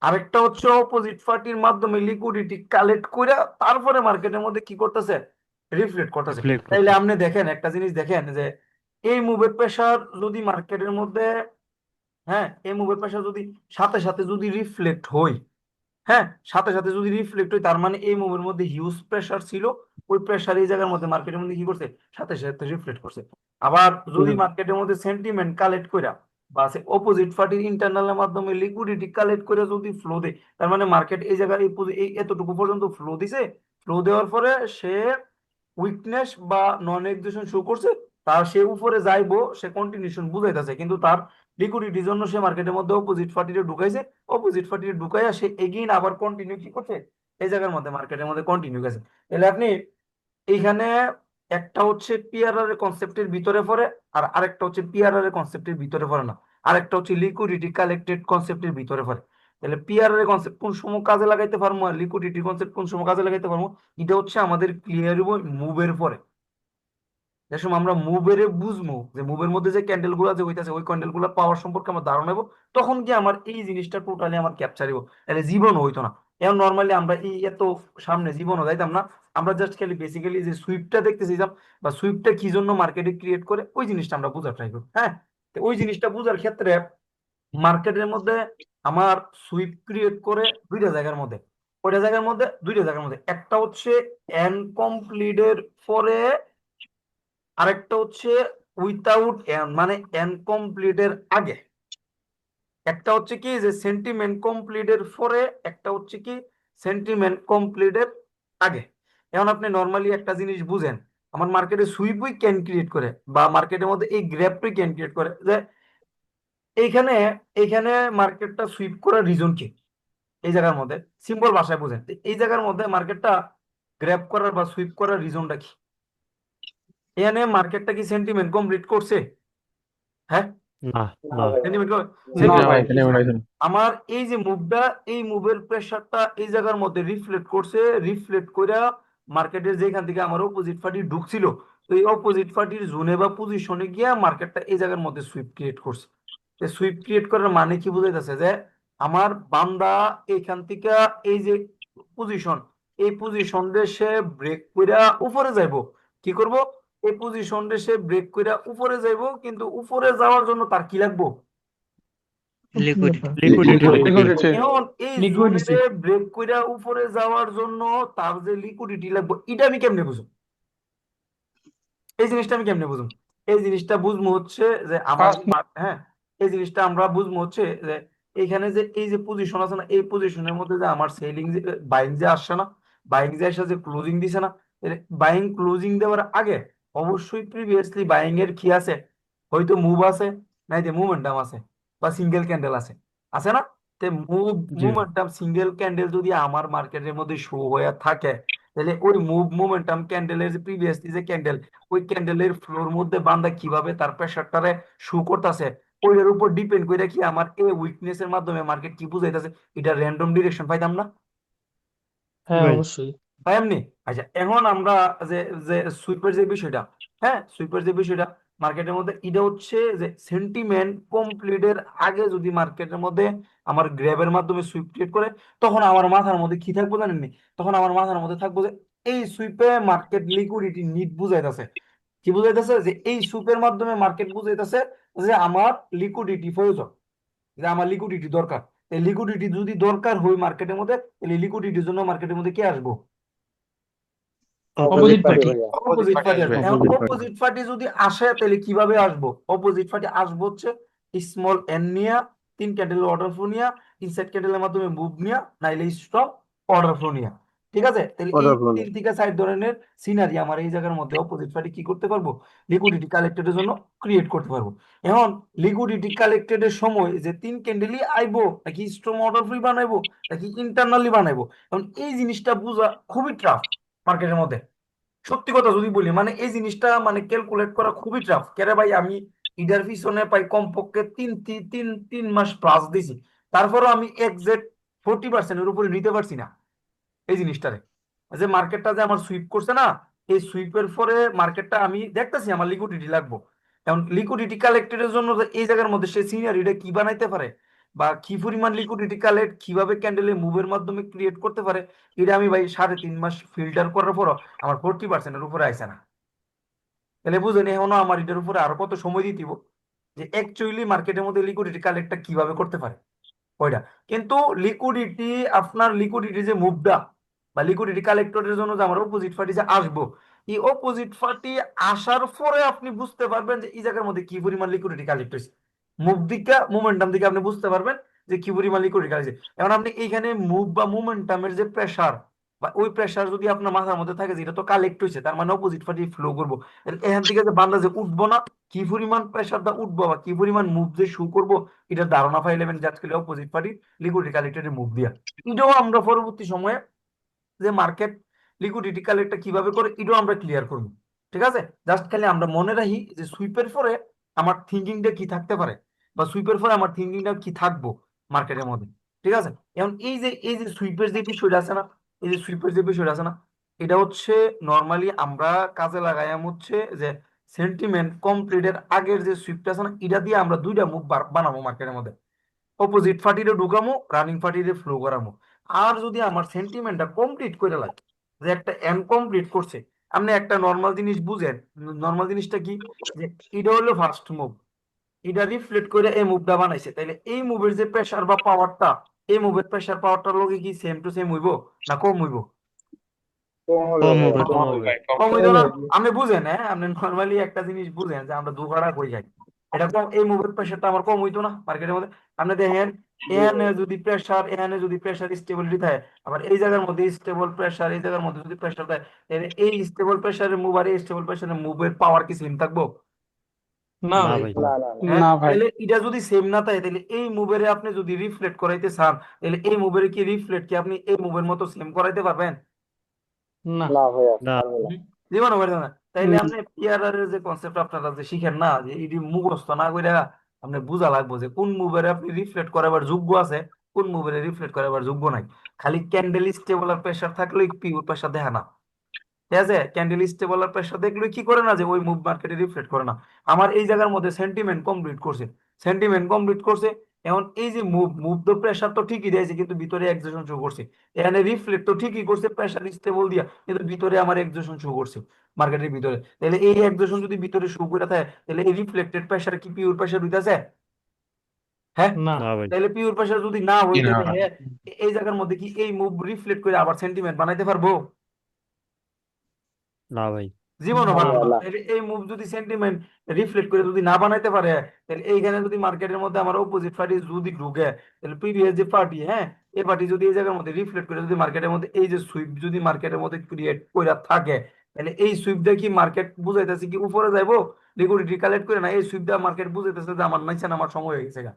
আরেকটা হচ্ছে অপোজিট পার্টির মাধ্যমে লিকুইডিটি কালেক্ট কইরা তারপরে মার্কেটের মধ্যে কি করতেছে, রিফ্লেক্ট করতেছে। রিফ্লেক্ট তাইলে করতেছে। আপনি দেখেন একটা জিনিস দেখেন, যে এই মুভের প্রেসার যদি মার্কেটের মধ্যে, হ্যাঁ, এই মুভের প্রেসার যদি সাথে সাথে যদি রিফ্লেক্ট হই, হ্যাঁ, সাথে সাথে যদি রিফ্লেক্ট হয়, তার মানে এই মুভের মধ্যে হিউজ প্রেসার ছিল। ওই প্রেসার এই জায়গার মধ্যে মার্কেটের মধ্যে কি করছে, সাথে সাথে রিফ্লেক্ট করছে। আবার যদি মার্কেটের মধ্যে সেন্টিমেন্ট কালেক্ট কইরা বা অপোজিট পার্টির ইন্টারনালের মাধ্যমে লিকুইডিটি কালেক্ট করে যদি ফ্লো দেয়, তার মানে মার্কেট এই জায়গায় এই এতটুকু পর্যন্ত ফ্লো দিছে। ফ্লো দেওয়ার পরে সে উইকনেস বা নন এক্সিস্টেন্স শো করছে, তার সে উপরে যাইবো, সে কন্টিনিউশন বুঝাইতেছে, কিন্তু তার লিকুইডিটির জন্য সে মার্কেটের মধ্যে অপোজিট পার্টিতে ঢুকাইছে। অপোজিট পার্টিতে ঢুকাইয়া সে এগেইন আবার কন্টিনিউ কি করছে, এই জায়গার মধ্যে মার্কেটের মধ্যে কন্টিনিউ গেছে। তাহলে আপনি এইখানে একটা হচ্ছে পিআরআর এর কনসেপ্টের ভিতরে পড়ে, আর আরেকটা হচ্ছে পিআরআর এর কনসেপ্টের ভিতরে পড়ে না, আরেকটা হচ্ছে লিকুইডিটি কালেক্টেড কনসেপ্টের ভিতরে পড়ে। তাহলে পিআরআর এর কনসেপ্ট কোন সময় কাজে লাগাইতে পারবো আর লিকুইডিটি কনসেপ্ট কোন সময় কাজে লাগাইতে পারবো, এটা হচ্ছে আমাদের ক্লিয়ার হইব মুভের পরে। যে সময় আমরা মুভের বুঝবো যে মুভের মধ্যে যে ক্যান্ডেল গুলা যে হইতাছে, ওই ক্যান্ডেল গুলা পাওয়ার সম্পর্কে আমার ধারণা নেবো, তখন কি আমার এই জিনিসটা টোটালি আমার ক্যাপচার হইব। তাহলে জীবনও হইতো না। এখন নর্মালি আমরা এই এত সামনে জীবনও যাইতাম না, আমরা জাস্ট খালি বেসিক্যালি যে সুইপটা দেখতেছিলাম বা সুইপটা কি জন্য মার্কেটে ক্রিয়েট করে, ওই জিনিসটা আমরা বোঝার ট্রাই করব। হ্যাঁ, তো ওই জিনিসটা বোঝার ক্ষেত্রে মার্কেটের মধ্যে আমার সুইপ ক্রিয়েট করে দুইটা জায়গার মধ্যে, ওইটা জায়গার মধ্যে দুইটা জায়গার মধ্যে, একটা হচ্ছে এনকমপ্লিটের পরে, আরেকটা হচ্ছে উইথাউট মানে এনকমপ্লিটের আগে। একটা হচ্ছে কি যে সেন্টিমেন্ট কমপ্লিটের পরে, একটা হচ্ছে কি সেন্টিমেন্ট কমপ্লিটের আগে। এখন আপনি নর্মালি একটা জিনিস বুঝেন, আমার মার্কেটে সুইপই ক্যান ক্রিয়েট করে বা মার্কেটের মধ্যে এই গ্র্যাপই ক্যান ক্রিয়েট করে, যে এইখানে এইখানে মার্কেটটা সুইপ করার রিজন কি, এই জায়গার মধ্যে সিম্পল ভাষায় বুঝেন, এই জায়গার মধ্যে মার্কেটটা গ্র্যাপ করার বা সুইপ করার রিজনটা কি? এখানে মার্কেটটা কি সেন্টিমেন্ট কমপ্লিট করছে? হ্যাঁ, না, না না। ভাই, সেন্টিমেন্ট না ভাই, সেন্টিমেন্ট এখানে উঠাইছেন। আমার এই যে মুভটা, এই মুভের প্রেসারটা এই জায়গার মধ্যে রিফ্লেক্ট করছে, রিফ্লেক্ট করে মার্কেটের যেখান থেকে আমার অপোজিট পার্টি ঢুকছিল, তো এই অপোজিট পার্টির জোনে বা পজিশনে গিয়া মার্কেটটা এই জায়গার মধ্যে সুইপ ক্রিয়েট করছে। সুইপ ক্রিয়েট করার মানে কি বুঝাইতেছে, যে আমার বান্দা এইখান থেকে এই যে পজিশন, এই পজিশন সে ব্রেক কইরা উপরে যাইবো। কি করব? এই পজিশন সে ব্রেক কইরা উপরে যাইবো, কিন্তু উপরে যাওয়ার জন্য তার কি লাগবো? লিকুইডিটি। লিকুইডিটি লাগবে। লিকুইডিটি। এখন এই Liquidity. জোনে ব্রেক কইরা উপরে যাওয়ার জন্য তার যে লিকুইডিটি লাগবে, এটা আমি কেমনে বুঝবো? এই জিনিসটা আমি কেমনে বুঝবো? এই জিনিসটা বুঝবো হচ্ছে যে আমার First হ্যাঁ, এই জিনিসটা আমরা বুঝবো হচ্ছে যে এইখানে যে এই যে পজিশন আছে না, এই পজিশনের মধ্যে যে আমার সেলিং যে বাইং যে আসছে না, বাইং যে এসে যে ক্লোজিং দিছে না, বাইং ক্লোজিং দেওয়ার আগে অবশ্যই প্রিভিয়াসলি বাইং এর কি আছে, হয়তো মুভ আছে, নাই যে মোমেন্টাম আছে, বা সিঙ্গেল ক্যান্ডেল আছে, আছে না? তে জি ভাই। মোমেন্টাম সিঙ্গেল ক্যান্ডেল যদি আমার মার্কেটের মধ্যে শো হয়ে থাকে, তাহলে ওই মোমেন্টাম ক্যান্ডেলের যে প্রিভিয়াসলি যে ক্যান্ডেল, ওই ক্যান্ডেলের ফ্লোর মধ্যে বান্দা কিভাবে তার প্রেশারটারে শো করতেছে, ওইটার উপর ডিপেন্ড করে কি আমার এই উইকনেস এর মাধ্যমে মার্কেট কি বুঝাইতেছে, এটা র্যান্ডম ডিরেকশন পাইতাম না? জি হ্যাঁ ভাই। অবশ্যই। তাই এমনি। আচ্ছা, এখন আমরা যে যে সুইপের যে বিষয়টা, হ্যাঁ সুইপের যে বিষয়টা মার্কেটের মধ্যে, এটা হচ্ছে যে সেন্টিমেন্ট কমপ্লিটের আগে যদি মার্কেটের মধ্যে আমার গ্র্যাবের মাধ্যমে সুইপ ক্রিয়েট করে, তখন আমার মাথার মধ্যে কি থাকবো জানেননি? তখন আমার মাথার মধ্যে থাকবো যে এই সুইপে মার্কেট লিকুইডিটি নিড বুঝাইতেছে। কি বুঝাইতেছে? যে এই সুইপের মাধ্যমে মার্কেট বুঝাইতেছে যে আমার লিকুইডিটি প্রয়োজন, যে আমার লিকুইডিটি দরকার। এই লিকুইডিটি যদি দরকার হয় মার্কেটের মধ্যে, তাহলে লিকুইডিটির জন্য মার্কেটের মধ্যে কে আসবো? Opposite party. অপোজিট পার্টি আসবে। এখন অপোজিট পার্টি। অপোজিট পার্টি যদি আসে, তাহলে কিভাবে আসবো? অপোজিট পার্টি আসবো হচ্ছে স্মল এন নিয়া, 3 ক্যান্ডেল অর্ডার ফ্লো নিয়া, ইনসাইড ক্যান্ডেলের মাধ্যমে মুভ নিয়া, নাইলে স্টপ অর্ডার ফ্লো নিয়া। ঠিক আছে, তাহলে এই 3 থেকে 4 ধরনের সিনারি আমার এই জায়গার মধ্যে অপোজিট পার্টি কি করতে পারবো? লিকুইডিটি কালেক্টেডের জন্য ক্রিয়েট করতে পারবো। এখন লিকুইডিটি কালেক্টেডের সময় যে 3 ক্যান্ডেলই আইবো, নাকি স্ট্রং অর্ডার ফ্লো বানাইবো, নাকি ইন্টারনালি বানাইবো, এখন এই জিনিসটা বোঝা খুবই টাফ মার্কেটের মধ্যে। সত্যি কথা যদি বলি, মানে এই জিনিসটা মানে ক্যালকুলেট করা খুবই টাফ। কেরে ভাই, আমি ইডার পিছনে পাই কমপক্ষে 3 মাস প্লাস দিছি, তারপরও আমি এক্সাক্ট 40%-এর উপরে নিতে পারছি না এই জিনিসটারে। যে মার্কেটটা যে আমার সুইপ করছে না, এই সুইপের পরে মার্কেটটা আমি দেখতেছি আমার লিকুইডিটি লাগবো। এখন লিকুইডিটি কালেক্টেডের জন্য যে এই জায়গার মধ্যে সে সিনারিটা কি বানাইতে পারে, বা কি পরিমাণ লিকুইডিটি কালেক্ট কিভাবে ক্যান্ডেলে মুভের মাধ্যমে ক্রিয়েট করতে পারে, এটা আমি ভাই 3.5 মাস ফিল্টার করার পরও আমার 40%-এর উপরে আইসে না। তাহলে বুঝেন এখনো আমার এটার উপরে আরো কত সময় দিতে হইব, যে অ্যাকচুয়ালি মার্কেটের মধ্যে লিকুইডিটি কালেক্টটা কিভাবে করতে পারে ওইটা। কিন্তু লিকুইডিটি, আপনার লিকুইডিটি যে মুভটা বা লিকুইডিটি কালেক্টরের জন্য যে আমার অপোজিট পার্টি যে আসবো, এই অপোজিট পার্টি আসার পরে আপনি বুঝতে পারবেন যে এই জায়গার মধ্যে কি পরিমাণ লিকুইডিটি কালেক্ট হয়েছে। মুভ দিকে মোমেন্টাম দিকে আপনি বুঝতে পারবেন যে কি পরিমাণ লিকুইডিটি কালেক্ট হয়েছে। এখন আপনি এইখানে মুভ বা মোমেন্টামের যে প্রেসার, বা ওই প্রেসার যদি আপনার মাথার মধ্যে থাকে যে এটা তো কালেক্ট হয়েছে, তার মানে অপোজিট পার্টি ফ্লো করবো, এখান থেকে যে বান্দা যে উঠবো না, কি পরিমাণ প্রেসারটা উঠবো বা কি পরিমাণ মুভ যে শু করবো, এটার ধারণা পাইলেন যে আজকে অপোজিট পার্টি লিকুইডিটি কালেক্টরের মুভ দিয়া। এটাও আমরা পরবর্তী সময়ে যে মার্কেট লিকুইডিটি কালেক্টটা কিভাবে করে, এটাও আমরা ক্লিয়ার করবো। ঠিক আছে, জাস্ট খালি আমরা মনে রাখি যে সুইপের পরে আমার থিঙ্কিংটা কি থাকতে পারে, বা সুইপের পরে আমার থিঙ্কিংটা কি থাকবো মার্কেটের মধ্যে। ঠিক আছে, এখন এই যে সুইপের যে বিষয়টা আছে না, এই যে সুইপের যে বিষয়টা আছে না, এটা হচ্ছে নর্মালি আমরা কাজে লাগাইম হচ্ছে যে সেন্টিমেন্ট কমপ্লিটের আগের যে সুইপটা আছে না, এটা দিয়ে আমরা 2টা মুভ বানাবো মার্কেটের মধ্যে। অপোজিট পার্টিরে ঢুকামো, রানিং পার্টিরে ফ্লো করামো। আর যদি আমার সেন্টিমেন্টটা কমপ্লিট করে লাগে, যে একটা এন্ড কমপ্লিট করছে, আপনি একটা নর্মাল জিনিস বুঝেন। নর্মাল জিনিসটা কি? যে এটা হলো ফার্স্ট মুভ, এটা রিফ্লেক্ট করে এই মুভটা বানাইছে, তাইলে এই মুভের যে প্রেসার বা পাওয়ারটা, এই মুভের প্রেসার পাওয়ারটার লগে কি সেম টু সেম হইব, না কম হইব? কম হবে, কম হবে। কম হইতো না? আপনি বুঝেন, হ্যাঁ আপনি নর্মালি একটা জিনিস বুঝেন যে আমরা দুঘাড়া কই যাই, এটা কম, এই মুভের প্রেসারটা আমার কম হইতো না মার্কেটের মধ্যে। আপনি দেখেন এখানে যদি প্রেসার স্টেবিলিটি থাকে, আবার এই জায়গার মধ্যে স্টেবল প্রেসার, এই জায়গার মধ্যে যদি প্রেসার থাকে, তাহলে এই স্টেবল প্রেসারের মুভ আর এই স্টেবল প্রেসারের মুভের পাওয়ার কি সেম থাকবো? না না ভাই। ভাই। হ্যাঁ, না ভাই। তাহলে এটা যদি সেম না থাকে, তাহলে এই মুভের আপনি যদি রিফ্লেক্ট করাইতে চান, তাহলে এই মুভের কি রিফ্লেক্ট কি আপনি এই মুভের মতো সেম করাইতে পারবেন? না। না। জীবনে পারবেন না। তাইলে আপনি পিআরআর এর যে কনসেপ্ট আপনারা যে শিখেন না, যে এটি মুখস্থ না কইরা আপনি বুঝা লাগবো যে কোন মুভের আপনি রিফ্লেক্ট করাবার যোগ্য আছে, কোন মুভের রিফ্লেক্ট করাবার যোগ্য নাই। খালি ক্যান্ডেল স্টেবল আর প্রেসার থাকলেই পিওর প্রেসার দেখা না। ঠিক আছে, ক্যান্ডেল স্টেবল আর প্রেসার দেখলে কি করে না, যে ওই মুভ মার্কেটে রিফ্লেক্ট করে না। আমার এই জায়গার মধ্যে সেন্টিমেন্ট কমপ্লিট করছে, সেন্টিমেন্ট কমপ্লিট করছে। এখন এই যে মুভ তো প্রেসার তো ঠিকই দিয়েছে, কিন্তু ভিতরে এক্সেশন শো করছে। এখানে রিফ্লেক্ট তো ঠিকই করছে প্রেসার স্টেবল দিয়া, কিন্তু ভিতরে আমার এক্সেশন শো করছে মার্কেটের ভিতরে। তাহলে এই এক্সেশন যদি ভিতরে শো করে থাকে, তাহলে এই রিফ্লেক্টেড প্রেসার কি পিওর প্রেসার হইতাছে? হ্যাঁ, না। না ভাই। তাহলে পিওর প্রেসার যদি না হয়, তাহলে হ্যাঁ এই জায়গার মধ্যে কি এই মুভ রিফ্লেক্ট করে আবার সেন্টিমেন্ট বানাইতে পারবো? না ভাই। জীবনও না বানাবো না। না তাহলে এই মুভ যদি সেন্টিমেন্ট রিফ্লেক্ট করে যদি না বানাইতে পারে, তাহলে এইখানে যদি মার্কেটের মধ্যে আমার অপোজিট পার্টি যদি ঢুকে, তাহলে প্রিভিয়াস যে পার্টি, হ্যাঁ, এই পার্টি যদি এই জায়গার মধ্যে রিফ্লেক্ট করে যদি মার্কেটের মধ্যে এই যে সুইপ যদি মার্কেটের মধ্যে ক্রিয়েট করে থাকে, তাহলে এই সুইপটা কি মার্কেট বুঝাইতেছে কি উপরে যাইবো লিকুইডিটি কালেক্ট করে, না এই সুইপটা মার্কেট বুঝাইতেছে যে আমার নিচে নামার সময় হয়ে গেছে গা।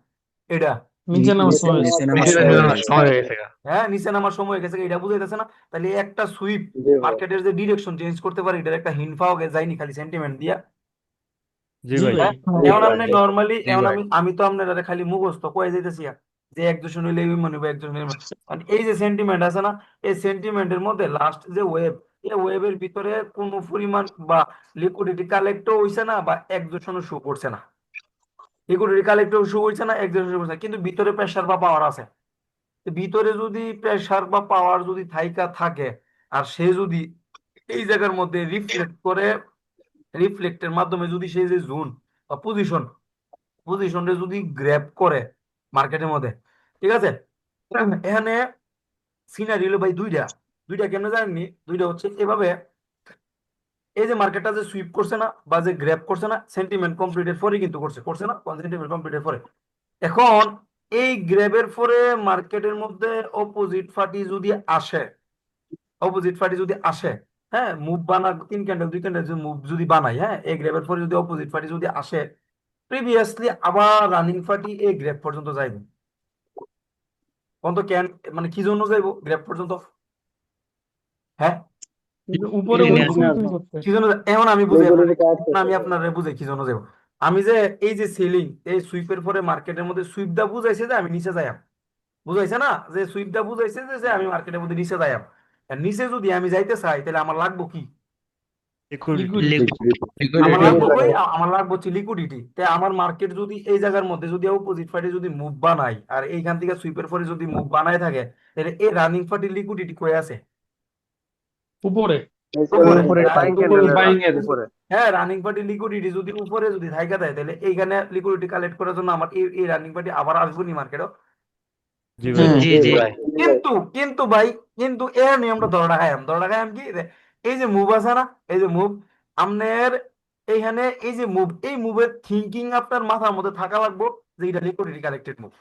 এটা নিচে নামার নিচে সময় নামার হয়েছে। সময় হয়ে সময় গেছে। হয়ে গেছে গা। হ্যাঁ, নিচে নামার সময় হয়ে গেছে গা, এটা বুঝাইতেছে না? তাহলে এই একটা সুইপ জি ভাই। মার্কেটের যে ডিরেকশন চেঞ্জ করতে পারে, এটার একটা হিন্ট পাওয়া যায়নি খালি সেন্টিমেন্ট দিয়া। জি জি ভাই। ভাই। হ্যাঁ, জি এখন ভাই। আপনি নর্মালি, জি এখন ভাই। আমি তো আপনার খালি মুখস্থ কয়ে যাইতেছি যে একজন হইলে এই মনে হবে, একজন হইলে মানে এই যে সেন্টিমেন্ট আছে না, এই সেন্টিমেন্টের মধ্যে লাস্ট যে ওয়েভ, এই ওয়েভের ভিতরে কোনো পরিমাণ বা লিকুইডিটি কালেক্টও হইছে না, বা একজনও শো করছে না, লিকুইডিটি কালেক্টও শো হইছে না, একজনও শো করছে না, কিন্তু ভিতরে প্রেসার বা পাওয়ার আছে। তো ভিতরে যদি প্রেসার বা পাওয়ার যদি থাইকা থাকে, আর সে যদি এই জায়গার মধ্যে রিফ্লেক্ট করে, রিফ্লেক্টের মাধ্যমে যদি সেই যে জোন বা পজিশনটা যদি গ্র্যাব করে মার্কেটের মধ্যে, ঠিক আছে, এখানে সিনারি হলো ভাই দুইটা। দুইটা কেমনে জানেননি? দুইটা হচ্ছে এভাবে, এই যে মার্কেটটা যে সুইপ করছে না বা যে গ্র্যাব করছে না, সেন্টিমেন্ট কমপ্লিটের পরে কিন্তু করছে, করছে না, সেন্টিমেন্ট কমপ্লিটের পরে। এখন এই গ্র্যাবের পরে মার্কেটের মধ্যে অপোজিট পার্টি যদি আসে, অপোজিট পার্টি যদি আসে, হ্যাঁ, মুভ বানা 3 ক্যান্ডেল 2 ক্যান্ডেল মুভ যদি বানাই, হ্যাঁ, এই গ্র্যাবের পরে যদি অপোজিট পার্টি যদি আসে, প্রিভিয়াসলি আবার রানিং পার্টি এই গ্র্যাব পর্যন্ত যাইবে। পর্যন্ত ক্যান মানে কি জন্য যাইবো গ্র্যাব পর্যন্ত? হ্যাঁ, কিন্তু উপরে কিনে উঠবো আনার কি জন্য। করতে? কি জন্য এখন আমি বুঝাই আপনারে, লিকুইডিটি কালেক্ট করতে আমি হবে। আপনারে বুঝাই কি জন্য যাবো। আমি যে এই যে সেলিং, এই সুইপের পরে মার্কেটের মধ্যে সুইপটা বুঝাইছে যে আমি নিচে যাইম, বুঝাইছে না যে সুইপটা বুঝাইছে যে যে আমি মার্কেটের মধ্যে নিচে যাইম। আর নিচে যদি আমি যাইতে চাই, তাহলে আমার লাগবো কি? লিকুইডিটি। লিকুইডিটি। আমার লিকুইডিটি লাগবো কই? লাগে। আমার লাগবো হচ্ছে লিকুইডিটি। তাই আমার মার্কেট যদি এই জায়গার মধ্যে যদি অপোজিট পার্টি যদি মুভ বানাই, আর এইখান থেকে সুইপের পরে যদি মুভ বানায় থাকে, তাহলে এই রানিং পার্টির লিকুইডিটি কই আছে? উপরে। উপরে। উপরে বাইং উপরে ক্যান্ডেলের বাইং এর। উপরে। হ্যাঁ, রানিং পার্টি লিকুইডিটি যদি উপরে যদি থাইকা দেয়, তাহলে এইখানে লিকুইডিটি কালেক্ট করার জন্য আমার এই রানিং পার্টি আবার আসবো নি মার্কেটও। জি ভাই। হ্যাঁ। জি জি ভাই। কিন্তু ভাই, কিন্তু এর নিয়মটা ধরে রাখাম কি যে এই যে মুভ আছে না, এই যে মুভ আপনার এইখানে, এই যে মুভ, এই মুভের থিঙ্কিং আপনার মাথার মধ্যে থাকা লাগবে যে এটা liquidity collected move.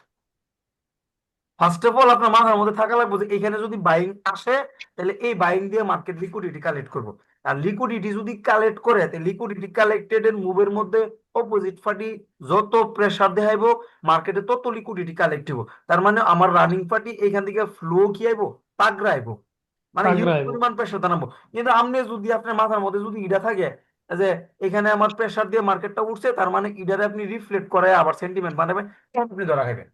First of all আপনার মাথার মধ্যে থাকা লাগবে যে এখানে যদি বাইং আসে, তাহলে এই বাইং দিয়ে মার্কেট লিকুইডিটি কালেক্ট করবো। আর লিকুইডিটি যদি কালেক্ট করে, তাহলে লিকুইডিটি কালেক্টেড এর মুভের মধ্যে অপোজিট পার্টি যত প্রেসার দেখাইবো মার্কেটে তত লিকুইডিটি কালেক্ট হইব। তার মানে আমার রানিং পার্টি এখান থেকে ফ্লো কি আইবো, তাগড়া আইবো, মানে হিউজ তাগড়া আইবো। পরিমাণ প্রেসার দাঁড়াবো। কিন্তু আপনি যদি আপনার মাথার মধ্যে যদি ইটা থাকে যে এখানে আমার প্রেসার দিয়ে মার্কেটটা উঠছে, তার মানে ইডারে আপনি রিফ্লেক্ট করে আবার সেন্টিমেন্ট বানাবেন, তখন আপনি ধরা খাইবেন।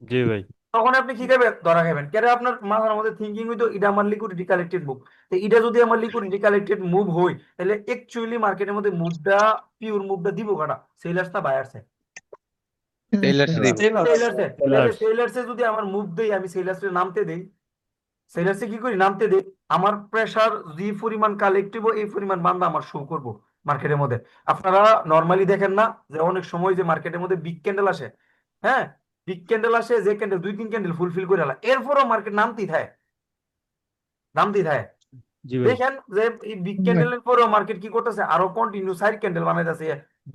জি ভাই। তখন আপনি কি খাবেন? ধরা খাবেন। কেন? আপনার মাথার মধ্যে থিঙ্কিং হইতো এটা আমার লিকুইডিটি কালেক্টেড মুভ। তো এটা যদি আমার লিকুইডিটি কালেক্টেড মুভ হয়, তাহলে অ্যাকচুয়ালি মার্কেটের মধ্যে মুভটা, পিওর মুভটা দিব কাটা, সেলার্স না বায়ার্সে? টেইলার্স দিব। সেলার্সে। তাহলে টেইলার্স। সেলার্সে যদি আমার মুভ দেই, আমি সেলার্সে নামতে দেই, সেলার্সে কি করি? নামতে দেই, আমার প্রেসার যে পরিমাণ কালেক্টিভ এই পরিমাণ বান্দা আমার শো করব মার্কেটের মধ্যে। আপনারা নর্মালি দেখেন না যে অনেক সময় যে মার্কেটের মধ্যে বিগ ক্যান্ডেল আসে, হ্যাঁ, বিগ ক্যান্ডেল আসে, যে ক্যান্ডেল 2-3 ক্যান্ডেল ফুলফিল করে এলা, এরপরও মার্কেট নামতেই থাকে, নামতেই থাকে। জি ভাই। দেখেন যে এই বিগ ক্যান্ডেলের পরেও মার্কেট কি করতেছে, আরো কন্টিনিউ 4 ক্যান্ডেল বানাইতেছে,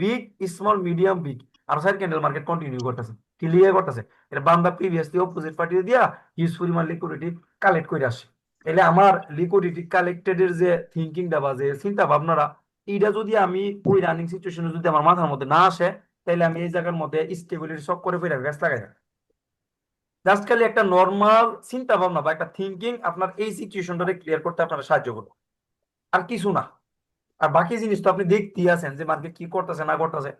বিগ স্মল মিডিয়াম বিগ, আরো 4 ক্যান্ডেল মার্কেট কন্টিনিউ করতেছে, ক্লিয়ার করতেছে। এটা বান্দা প্রিভিয়াসলি অপোজিট পার্টি দিয়া হিউজ পরিমাণ লিকুইডিটি কালেক্ট করে আসে। তাহলে আমার লিকুইডিটি কালেক্টেড এর যে থিঙ্কিংটা বা যে চিন্তা ভাবনাটা, এইটা যদি আমি ওই রানিং সিচুয়েশনে যদি আমার মাথার মধ্যে না আসে, তাহলে আমি এই জায়গার মধ্যে স্টেবিলিটি শক করে ফেলে গ্যাস লাগাই না। জাস্ট খালি একটা নর্মাল চিন্তা ভাবনা বা একটা থিঙ্কিং আপনার এই সিচুয়েশনটাকে ক্লিয়ার করতে আপনারা সাহায্য করবে, আর কিছু না। আর বাকি জিনিস তো আপনি দেখতেই আছেন যে মার্কেট কি করতেছে না করতেছে।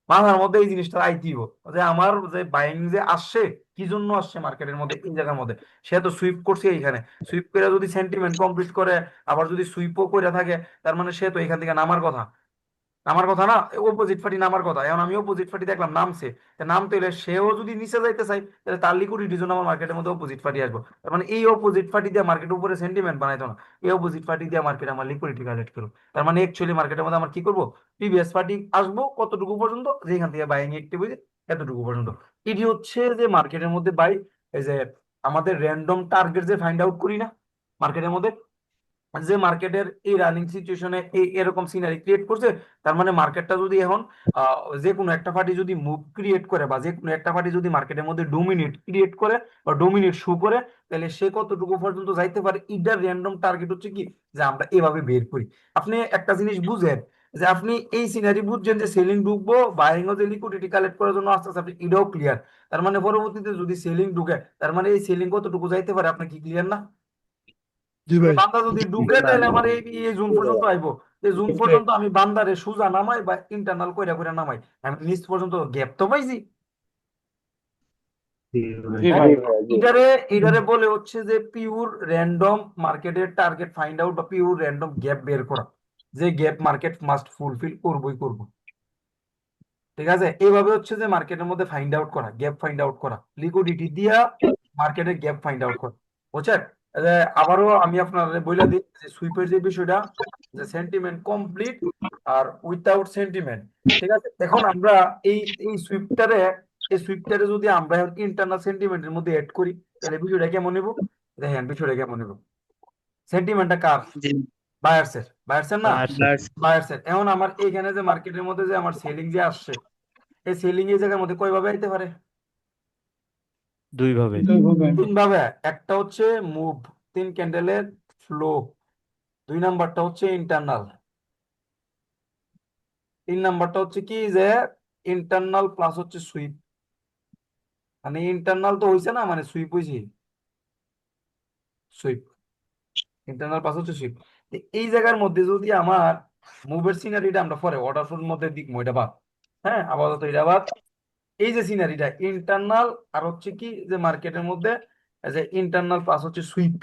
মাথার মধ্যে এই জিনিসটা আইতেইব যে আমার যে বাইং যে আসছে, কি জন্য আসছে মার্কেটের মধ্যে এই জায়গার মধ্যে, সে তো সুইপ করছে এইখানে, সুইপ করে যদি সেন্টিমেন্ট কমপ্লিট করে আবার যদি সুইপও করে থাকে, তার মানে সে তো এখান থেকে নামার কথা, নামার কথা না, অপোজিট পার্টি নামার কথা। এখন আমি অপোজিট পার্টি দেখলাম নামছে, তা নামতে হলে সেও যদি নিচে যাইতে চাই, তাহলে তার লিকুইডিটি জন্য আমার মার্কেটের মধ্যে অপোজিট পার্টি আসবো। তার মানে এই অপোজিট পার্টি দিয়ে মার্কেটের উপরে সেন্টিমেন্ট বানাইতো না, এই অপোজিট পার্টি দিয়ে মার্কেট আমার লিকুইডিটি কালেক্ট করবো। তার মানে অ্যাকচুয়ালি মার্কেটের মধ্যে আমার কি করবো, প্রিভিয়াস পার্টি আসবো কতটুকু পর্যন্ত, যেখান থেকে বাইং একটি বুঝে এতটুকু পর্যন্ত। এটি হচ্ছে যে মার্কেটের মধ্যে বাই, এই যে আমাদের র্যান্ডম টার্গেট যে ফাইন্ড আউট করি না মার্কেটের মধ্যে, যে মার্কেটের এই রানিং সিচুয়েশনে এই এরকম সিনারি ক্রিয়েট করছে, তার মানে মার্কেটটা যদি এখন যে কোনো একটা পার্টি যদি মুভ ক্রিয়েট করে বা যে কোনো একটা পার্টি যদি মার্কেটের মধ্যে ডোমিনেট ক্রিয়েট করে বা ডোমিনেট শো করে, তাহলে সে কতটুকু পর্যন্ত যাইতে পারে এটার র্যান্ডম টার্গেট হচ্ছে কি, যে আমরা এভাবে বের করি। আপনি একটা জিনিস বুঝেন, যে আপনি এই সিনারি বুঝছেন যে সেলিং ঢুকবো, বাইং ও যে লিকুইডিটি কালেক্ট করার জন্য আস্তে আস্তে আপনি এটাও ক্লিয়ার। তার মানে পরবর্তীতে যদি সেলিং ঢুকে, তার মানে এই সেলিং কতটুকু যাইতে পারে আপনি কি ক্লিয়ার না? জি ভাই। বান্দা যদি ঢুকে তাহলে আমার এই এই জুন পর্যন্ত আইবো, এই জুন পর্যন্ত আমি বান্দারে সোজা নামাই বা ইন্টারনাল কইরা কইরা নামাই, আমি নিচ পর্যন্ত গ্যাপ তো পাইছি। জি ভাই এটারে এটারে বলে হচ্ছে যে পিওর র্যান্ডম মার্কেটের টার্গেট ফাইন্ড আউট বা পিওর র্যান্ডম গ্যাপ বের করা, যে গ্যাপ মার্কেট মাস্ট ফুলফিল করবই করব। ঠিক আছে, এইভাবে হচ্ছে যে মার্কেটের মধ্যে ফাইন্ড আউট করা, গ্যাপ ফাইন্ড আউট করা, লিকুইডিটি দিয়া মার্কেটের গ্যাপ ফাইন্ড আউট করা। বুঝছেন? যে আবারও আমি আপনার বইলা দিই যে সুইপের যে বিষয়টা, যে সেন্টিমেন্ট কমপ্লিট আর উইথাউট সেন্টিমেন্ট। ঠিক আছে, এখন আমরা এই এই সুইপটারে এই সুইপটারে যদি আমরা ইন্টারনাল সেন্টিমেন্টের মধ্যে এড করি, তাহলে বিষয়টা কেমন নেব? দেখেন বিষয়টা কেমন নেব। সেন্টিমেন্টটা কার? জি বায়ার্সের। বায়ার্সের না? বাস বায়ার্সের। এখন আমার এইখানে যে মার্কেটের মধ্যে যে আমার সেলিং যে আসছে, এই সেলিং এর জায়গার মধ্যে কয়ভাবে আইতে পারে? দুই ভাবে। তিন ভাবে। একটা হচ্ছে মুভ, 3 ক্যান্ডেলের ফ্লো। 2 নাম্বারটা হচ্ছে ইন্টারনাল। 3 নাম্বারটা হচ্ছে কি, যে ইন্টারনাল প্লাস হচ্ছে সুইপ। মানে ইন্টারনাল তো হইছে না, মানে সুইপ হইছে। সুইপ, ইন্টারনাল প্লাস হচ্ছে সুইপ। এই জায়গার মধ্যে যদি আমার মুভের সিনারিটা আমরা পরে অর্ডার ফ্লোর মধ্যে দিক এটা বাদ। হ্যাঁ, আপাতত এটা বাদ। এই যে সিনারিটা ইন্টারনাল আর হচ্ছে কি, যে মার্কেটের মধ্যে যে ইন্টারনাল প্লাস হচ্ছে সুইপ,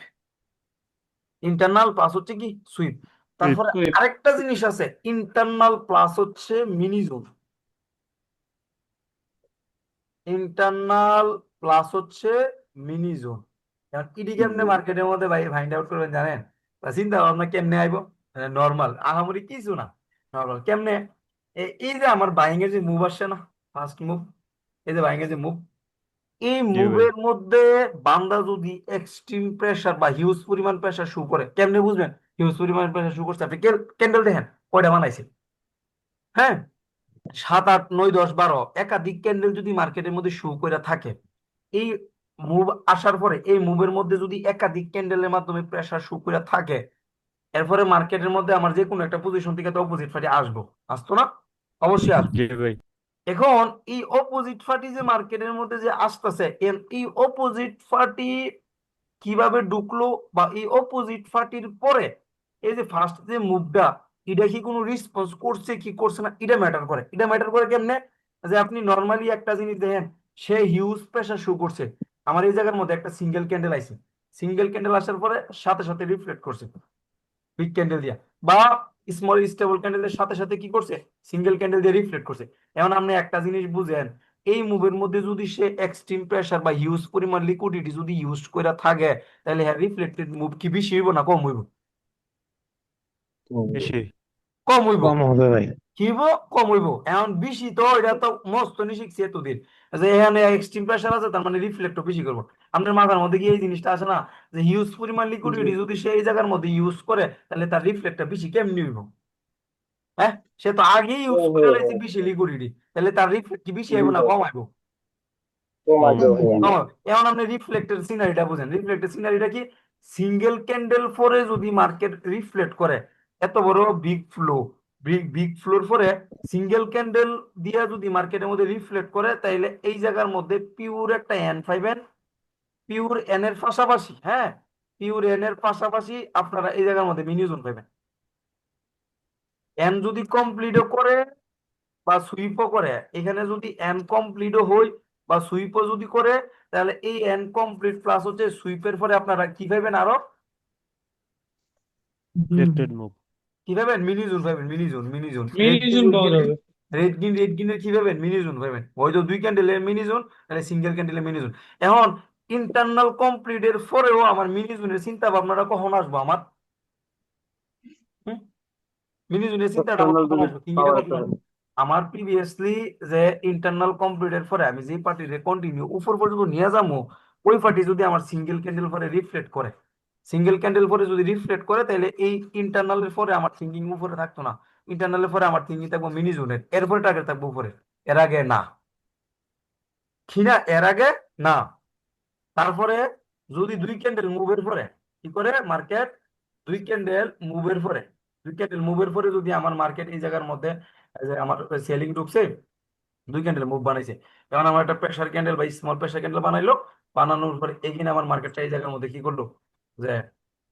ইন্টারনাল প্লাস হচ্ছে কি সুইপ। তারপরে আরেকটা জিনিস আছে, ইন্টারনাল প্লাস হচ্ছে মিনি জোন। ইন্টারনাল প্লাস হচ্ছে মিনি জোন। এখন ইডি কেমনে মার্কেটের মধ্যে ভাই ফাইন্ড আউট করবেন জানেন? বা চিন্তা ভাবনা কেমনে আইবো? নর্মাল আহামরি কিছু না, নর্মাল কেমনে? এই যে আমার বাইং এর যে মুভ আসছে না, ফার্স্ট মুভ, এই যে বাইং এর যে মুভ, এই জি ভাই। মুভের মধ্যে বান্দা যদি এক্সট্রিম প্রেসার বা হিউজ পরিমাণ প্রেসার শো করে, কেমনে বুঝবেন হিউজ পরিমাণ প্রেসার শো করছে? আপনি ক্যান্ডেল দেখেন কয়টা বানাইছে। হ্যাঁ, 7, 8, 9, 10, 12 একাধিক ক্যান্ডেল যদি মার্কেটের মধ্যে শো করে থাকে, এই মুভ আসার পরে এই মুভের মধ্যে যদি একাধিক ক্যান্ডেলের মাধ্যমে প্রেসার শো করে থাকে, এরপরে মার্কেটের মধ্যে আমার যে কোনো একটা পজিশন থেকে তো অপোজিট পার্টি আসবো, আসতো না? অবশ্যই আসবে। জি ভাই। এখন এই অপোজিট পার্টি যে মার্কেটের মধ্যে যে আসতেছে, এই অপোজিট পার্টি কিভাবে ঢুকলো বা এই অপোজিট পার্টির পরে এই যে ফার্স্ট যে মুভটা, এটা কি কোনো রেসপন্স করছে কি করছে না, এটা ম্যাটার করে। এটা ম্যাটার করে কেমনে? যে আপনি নর্মালি একটা জিনিস দেখেন, সে হিউজ প্রেসার শো করছে, আমার এই জায়গার মধ্যে একটা সিঙ্গেল ক্যান্ডেল আইছে, সিঙ্গেল ক্যান্ডেল আসার পরে সাথে সাথে রিফ্লেক্ট করছে বিগ ক্যান্ডেল দিয়া, বা স্মল স্টেবল ক্যান্ডেলের সাথে সাথে কি করছে, সিঙ্গেল ক্যান্ডেল দিয়ে রিফ্লেক্ট করছে। এখন আপনি একটা জিনিস বুঝেন, এই মুভের মধ্যে যদি সে এক্সট্রিম প্রেসার বা হিউজ পরিমাণ লিকুইডিটি যদি ইউজ করে থাকে, তাহলে হ্যাঁ রিফ্লেক্টেড মুভ কি বেশি হইব না কম হইব? বেশি। কম হইব। কম হবে ভাই। কি হইব? কম হইব। এখন বেশি তো এটা তো মস্ত নি শিখছি এতদিন, যে এখানে এক্সট্রিম প্রেসার আছে, তার মানে রিফ্লেক্টও বেশি করবো। আপনার মাথার মধ্যে কি এই জিনিসটা আসে না, যে হিউজ পরিমাণ লিকুইডিটি যদি সে এই জায়গার মধ্যে ইউজ করে, তাহলে তার রিফ্লেক্টটা বেশি কেমনি হইব? হ্যাঁ, সে তো আগেই ইউজ করে লাইছে বেশি লিকুইডিটি, তাহলে তার রিফ্লেক্ট কি বেশি আইব না কম আইব? কম। কম। এখন আপনি রিফ্লেক্টের সিনারিটা বুঝেন, রিফ্লেক্টের সিনারিটা কি, সিঙ্গেল ক্যান্ডেল পরে যদি মার্কেট রিফ্লেক্ট করে, এত বড় বিগ ফ্লো, বিগ ফ্লোর পরে সিঙ্গেল ক্যান্ডেল দিয়া যদি মার্কেটের মধ্যে রিফ্লেক্ট করে, তাইলে এই জায়গার মধ্যে পিওর একটা এন পাইবেন। পিওর এন এর পাশাপাশি, হ্যাঁ, পিওর এন এর পাশাপাশি আপনারা এই জায়গার মধ্যে মিনি জোন পাইবেন। এন যদি কমপ্লিটও করে বা সুইপও করে, এখানে যদি এন কমপ্লিটও হয় বা সুইপও যদি করে, তাহলে এই এন কমপ্লিট প্লাস হচ্ছে সুইপের পরে আপনারা কি পাবেন? আরো রিফ্লেক্টেড মুভ। কি পাবেন? মিনি জোন পাবেন, মিনি জোন, মিনি জোন। মিউজিশন পাওয়া যাবে। রেড গিনের কি পাবেন? মিনি জোন পাবেন। হয়তো 2 ক্যান্ডেলের মিনি জোন, তাহলে সিঙ্গেল ক্যান্ডেলের মিনি জোন। এখন ইন্টারনাল কমপ্লিটের পরেও আমার মিনি জোনের চিন্তা ভাবনাটা কখন আসবো আমার? মিনি জোনের চিন্তাটা আমার কখন আসবে? থিঙ্কিংটা কখন আসবে? আমার প্রিভিয়াসলি যে ইন্টারনাল কমপ্লিটের পরে আমি যে পার্টিরে কন্টিনিউ উপর পর্যন্ত নিয়ে যাবো, ওই পার্টি যদি আমার সিঙ্গেল ক্যান্ডেল পরে রিফ্লেক্ট করে, সিঙ্গেল ক্যান্ডেল পরে যদি রিফ্লেক্ট করে তাহলে এই ইন্টারনালের পরে আমার থিঙ্কিং উপরে থাকতো না, ইন্টারনালের পরে আমার থিঙ্কিং থাকবো মিনি জোনের, এরপরে টার্গেট থাকবো উপরে, এর আগে না, কি না, এর আগে না। তারপরে যদি দুই ক্যান্ডেল মুভের পরে কি করে মার্কেট, দুই ক্যান্ডেল মুভের পরে, দুই ক্যান্ডেল মুভের পরে যদি আমার মার্কেট এই জায়গার মধ্যে এই যে আমার সেলিং ঢুকছে, দুই ক্যান্ডেল মুভ বানাইছে, এখন আমার একটা প্রেসার ক্যান্ডেল বা স্মল প্রেসার ক্যান্ডেল বানাইলো, বানানোর পরে এগিন আমার মার্কেটটা এই জায়গার মধ্যে কি করলো, যে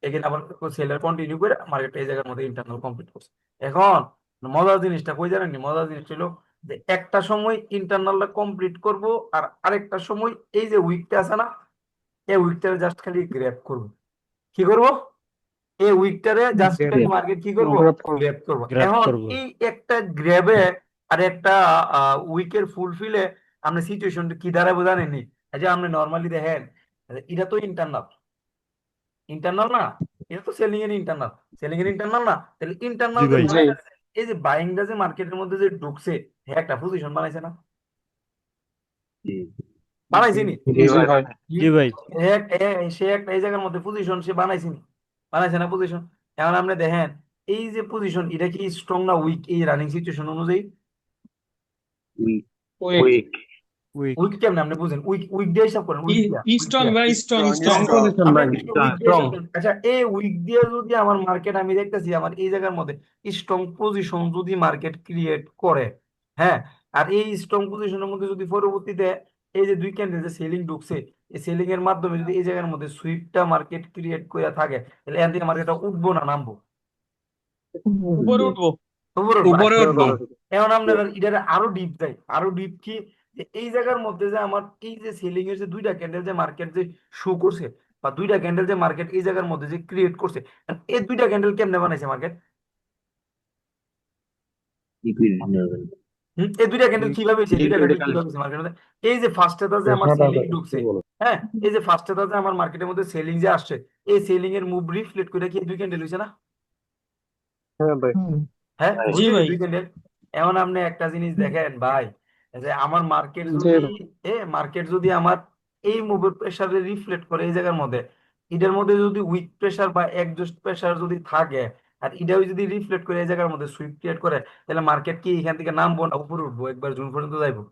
এগিন আবার সেলের কন্টিনিউ করে মার্কেটটা এই জায়গার মধ্যে ইন্টারনাল কমপ্লিট করছে। এখন মজার জিনিসটা কই জানেননি, মজার জিনিস ছিল যে একটা সময় ইন্টারনালটা কমপ্লিট করব, আর আরেকটা সময় এই যে উইকটা আছে না, এই উইকটারে জাস্ট খালি গ্র্যাব করব, কি করব, এই উইকটারে জাস্ট খালি মার্কেট কি করব, Grab করবো। গ্র্যাব করব। গ্র্যাব এখন করব। এই একটা গ্র্যাবে আর একটা উইকের ফুলফিলে আপনি সিচুয়েশনটা কি দাঁড়াবো জানেননি, এই যে আপনি নর্মালি দেখেন এটা তো ইন্টারনাল, ইন্টারনাল না, এটা তো সেলিং এর ইন্টারনাল, সেলিং এর ইন্টারনাল না, তাহলে ইন্টারনাল জি যে ভাই। market আছে, এই যে বাইংটা যে মার্কেটের মধ্যে যে ঢুকছে, হ্যাঁ একটা পজিশন বানাইছে না, বানাইছিনি, জি ভাই। সে একটা এই জায়গার মধ্যে পজিশন সে বানাইছিনি, বানাইছে না পজিশন। এখন আপনি দেখেন এই যে পজিশন এটা কি স্ট্রং না উইক এই রানিং সিচুয়েশন অনুযায়ী, উইক উইক। উইক কেমনে আপনি বুঝেন, উইক উইক দিয়ে হিসাব করেন, উইক দিয়া স্ট্রং ভাই স্ট্রং স্ট্রং পজিশন আমরা ভাই, উইক দিয়ে হিসাব করেন। আচ্ছা এই উইক দিয়ে যদি আমার মার্কেট আমি দেখতেছি আমার এই জায়গার মধ্যে স্ট্রং পজিশন যদি মার্কেট ক্রিয়েট করে, হ্যাঁ, আর এই স্ট্রং পজিশনের মধ্যে যদি পরবর্তীতে এই যে দুই ক্যান্ডেল যে সেলিং ঢুকছে, এই সেলিং এর মাধ্যমে যদি এই জায়গার মধ্যে সুইপটা মার্কেট ক্রিয়েট করে থাকে, তাহলে এখান থেকে মার্কেটটা উঠবো না নামবো, উপরে উঠবো, উপরে উঠবো। উঠবো। এখন আপনার এটা আরো ডিপ যায়, আরো ডিপ কি, যে এই জায়গার মধ্যে যে আমার এই যে সেলিং এর যে দুইটা ক্যান্ডেল যে মার্কেট যে শো করছে, বা দুইটা ক্যান্ডেল যে মার্কেট এই জায়গার মধ্যে যে ক্রিয়েট করছে, and এই দুইটা ক্যান্ডেল কেমনে বানাইছে মার্কেট, এই দুইটা ক্যান্ডেল কিভাবে হয়েছে, দুইটা ক্যান্ডেল কিভাবে হয়েছে মার্কেটের মধ্যে, এই যে ফার্স্টে যে আমার সেলিং ঢুকছে, হ্যাঁ, এই যে ফার্স্টে যে আমার মার্কেটের মধ্যে সেলিং যে আসছে, এই সেলিং এর মুভ রিফ্লেক্ট করে কি এই দুই ক্যান্ডেল হয়েছে না, হ্যাঁ ভাই, হ্যাঁ জি বুঝলি ভাই। দুই ক্যান্ডেল। এখন আপনি একটা জিনিস দেখেন ভাই, যে আমার মার্কেট জি যদি মার্কেট যদি আমার এই মুভের প্রেসারে রিফ্লেক্ট করে এই জায়গার মধ্যে, এটার মধ্যে যদি উইক প্রেসার বা একজস্ট প্রেসার যদি থাকে, আর এটাও যদি রিফ্লেক্ট করে এই জায়গার মধ্যে সুইপ ক্রিয়েট করে, তাহলে মার্কেট কি এখান থেকে নামবো না উপরে উঠবো, একবার জুন পর্যন্ত যাইবো,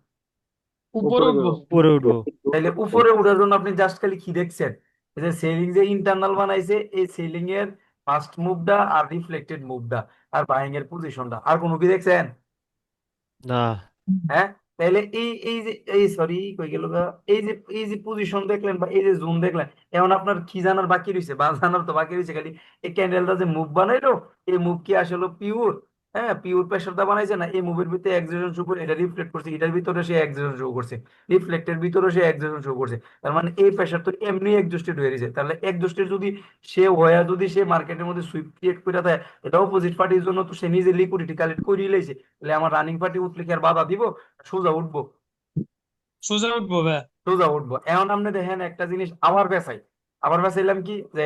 উপরে উঠবো, উপরে উঠবো। তাইলে উপরে উঠার জন্য আপনি জাস্ট খালি কি দেখছেন, এই যে সেলিং যে ইন্টারনাল বানাইছে, এই সেলিং এর ফার্স্ট মুভটা আর রিফ্লেক্টেড মুভটা আর বাইং এর পজিশনটা, আর কোনো কি দেখছেন, না। হ্যাঁ, তাহলে এই এই যে এই সরি কই গেল গা? এই যে পজিশন দেখলেন বা এই যে জোন দেখলেন, এখন আপনার কি জানার বাকি রয়েছে, বা জানার তো বাকি রয়েছে খালি এই ক্যান্ডেলটা যে মুভ বানাইলো, এই মুভ কি আসলে পিওর, হ্যাঁ পিওর প্রেসারটা বানাইছে না, এই মুভের ভিতরে এক্সেশন শো করে এটা রিফ্লেক্ট করছে, এটার ভিতরে সে এক্সেশন শো করছে, রিফ্লেক্টের ভিতরে সে এক্সেশন শো করছে, তার মানে এই প্রেসার তো এমনি এক্সস্টেড হয়ে গেছে, তাহলে এক্সস্টেড যদি সে হয়ে যদি সে মার্কেটের মধ্যে সুইপ ক্রিয়েট করে দেয়, এটা অপোজিট পার্টির জন্য তো সে নিজে লিকুইডিটি কালেক্ট করে লাইছে, তাহলে আমার রানিং পার্টি উঠলে কি আর বাধা দিব, সোজা উঠবো, সোজা উঠবো ভাই। সোজা উঠবো। এখন আপনি দেখেন একটা জিনিস আবার পেঁচাই, আবার পেঁচাইলাম কি, যে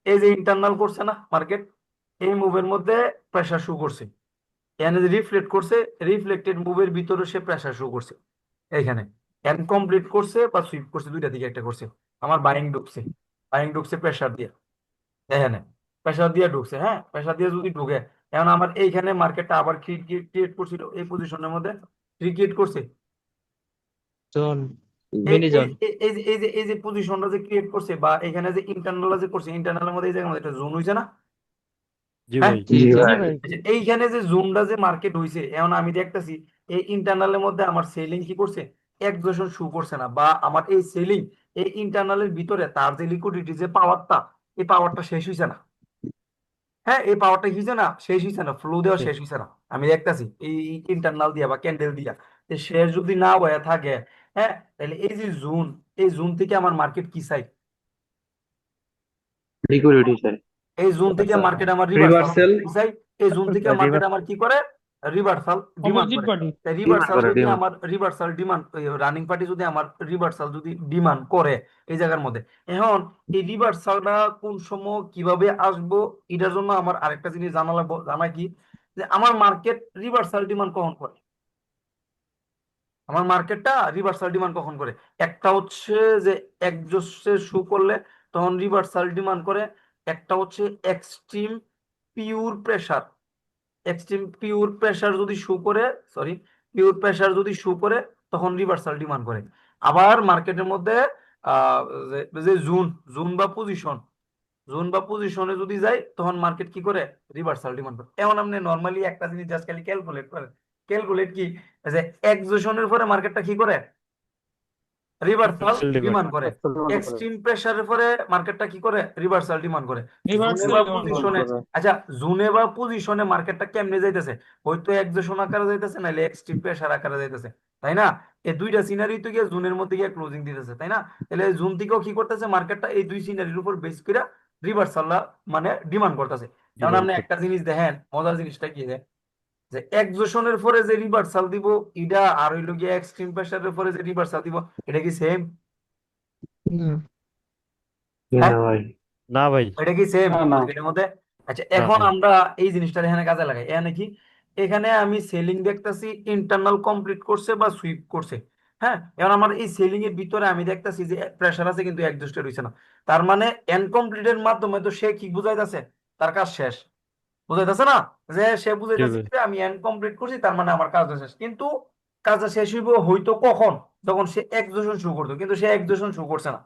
এই যে ইন্টারনাল করছে না মার্কেট, এই মুভের মধ্যে প্রেসার শো করছে, এখানে যে রিফ্লেক্ট করছে, রিফ্লেক্টেড মুভের ভিতরে সে প্রেসার শো করছে, এইখানে এন্ড কমপ্লিট করছে বা সুইপ করছে, দুইটা দিকে একটা করছে, আমার বাইং ঢুকছে, বাইং ঢুকছে প্রেসার দিয়ে, এখানে প্রেসার দিয়ে ঢুকছে, হ্যাঁ প্রেসার দিয়ে যদি ঢুকে, এখন আমার এইখানে মার্কেটটা আবার ক্রিয়েট করছিল এই পজিশনের মধ্যে, ক্রিয়েট করছে, জন এই মিনি এই জন এই এই যে এই যে পজিশনটা যে ক্রিয়েট করছে বা এখানে যে ইন্টারনাল যে করছে, ইন্টারনালের মধ্যে এই জায়গার মধ্যে একটা জোন হইছে না, জি হ্যাঁ ভাই। জি জি জি ভাই। এই যে এইখানে যে জোনটা যে মার্কেট হইছে, এখন আমি দেখতেছি এই ইন্টারনালের মধ্যে আমার সেলিং কি করছে, একজোশন শু করছে না, বা আমার এই সেলিং এই ইন্টারনালের ভিতরে তার যে লিকুইডিটি যে পাওয়ারটা, এই পাওয়ারটা শেষ হইছে না, হ্যাঁ এই পাওয়ারটা হইছে না, শেষ হইছে না, ফ্লো দেওয়া শেষ হইছে না, আমি দেখতাছি এই ইন্টারনাল দিয়া বা ক্যান্ডেল দিয়া, শেষ যদি না হয়ে থাকে, হ্যাঁ তাহলে এই যে জুন, এই জুন থেকে আমার মার্কেট কি চাই, লিকুইডিটি চাই, এই জোন থেকে মার্কেট আমার রিভার্সাল চাই, এই জোন থেকে মার্কেট আমার কি করে, রিভার্সাল ডিমান্ড অপোজিট করে, পার্টি, তাই রিভার্সাল যদি আমার রিভার্সাল ডিমান্ড, রানিং পার্টি যদি আমার রিভার্সাল যদি ডিমান্ড করে এই জায়গার মধ্যে, এখন এই রিভার্সালটা কোন সময় কিভাবে আসবো, এটার জন্য আমার আরেকটা জিনিস জানা লাগবো, জানা কি, যে আমার মার্কেট রিভার্সাল ডিমান্ড কখন করে, আমার মার্কেটটা রিভার্সাল ডিমান্ড কখন করে, একটা হচ্ছে যে একজোসে শু করলে তখন রিভার্সাল ডিমান্ড করে, একটা হচ্ছে extreme pure pressure. Extreme pure pressure যদি শো করে, সরি, পিওর প্রেসার যদি শো করে তখন রিভার্সাল ডিমান্ড করে। আবার মার্কেটের মধ্যে আহ, যে জোন জোন বা পজিশন, জোন বা পজিশনে যদি যায় তখন মার্কেট কি করে, রিভার্সাল ডিমান্ড করে। এমন আপনি নর্মালি একটা জিনিস জাস্ট খালি ক্যালকুলেট করেন। ক্যালকুলেট কি, যে এক্সজেশনের পরে মার্কেটটা কি করে, রিভার্সাল রিভার্সাল ডিমান্ড ডিমান্ড করে। একটা ডিমান্ড করে এক্সট্রিম প্রেসারের পরে মার্কেটটা কি করে, রিভার্সাল ডিমান্ড করে। জোনে রিভার্সাল বা ডিমান্ড করে। পজিশনে, আচ্ছা জোনে বা পজিশনে মার্কেটটা কেমনে যাইতেছে, হয়তো এক্সজেশন আকারে যাইতেছে, নাহলে এক্সট্রিম প্রেসার আকারে যাইতেছে, তাই না? এই দুইটা সিনারি তো গিয়ে জোনের মধ্যে গিয়ে ক্লোজিং দিতেছে, তাই না? তাহলে জোন থেকেও কি করতেছে মার্কেটটা, এই দুই সিনারির উপর বেস করে রিভার্সাল মানে ডিমান্ড করতেছে। এখন ডিমান্ড আপনি একটা জিনিস দেখেন, মজার জিনিসটা কি, যে এক্সজেশনের পরে যে রিভার্সাল দিব এটা, আর হইলো গিয়ে এক্সট্রিম প্রেসারের পরে যে রিভার্সাল দিব, এটা কি সেম? না ভাই না ভাই এটা কি সেম না না মার্কেটের মধ্যে? আচ্ছা, না এখন ভাই আমরা এই জিনিসটা এখানে কাজে লাগাই। এখানে কি, এখানে আমি সেলিং দেখতেছি ইন্টারনাল কমপ্লিট করছে বা সুইপ করছে। হ্যাঁ, এখন আমার এই সেলিং এর ভিতরে আমি দেখতেছি যে প্রেসার আছে কিন্তু একজস্টেড হইছে না। তার মানে এনকমপ্লিটের মাধ্যমে তো সে কি বুঝাইতেছে, তার কাজ শেষ। বুঝাইতেছে না, যে সে জি বুঝাইতেছে ভাই যে আমি কমপ্লিট করছি, তার মানে আমার কাজটা শেষ। কিন্তু কাজটা শেষ হইব হয়তো কখন, যখন সে এক্সজেশন শুরু করতো, কিন্তু সে এক্সজেশন শুরু করছে না।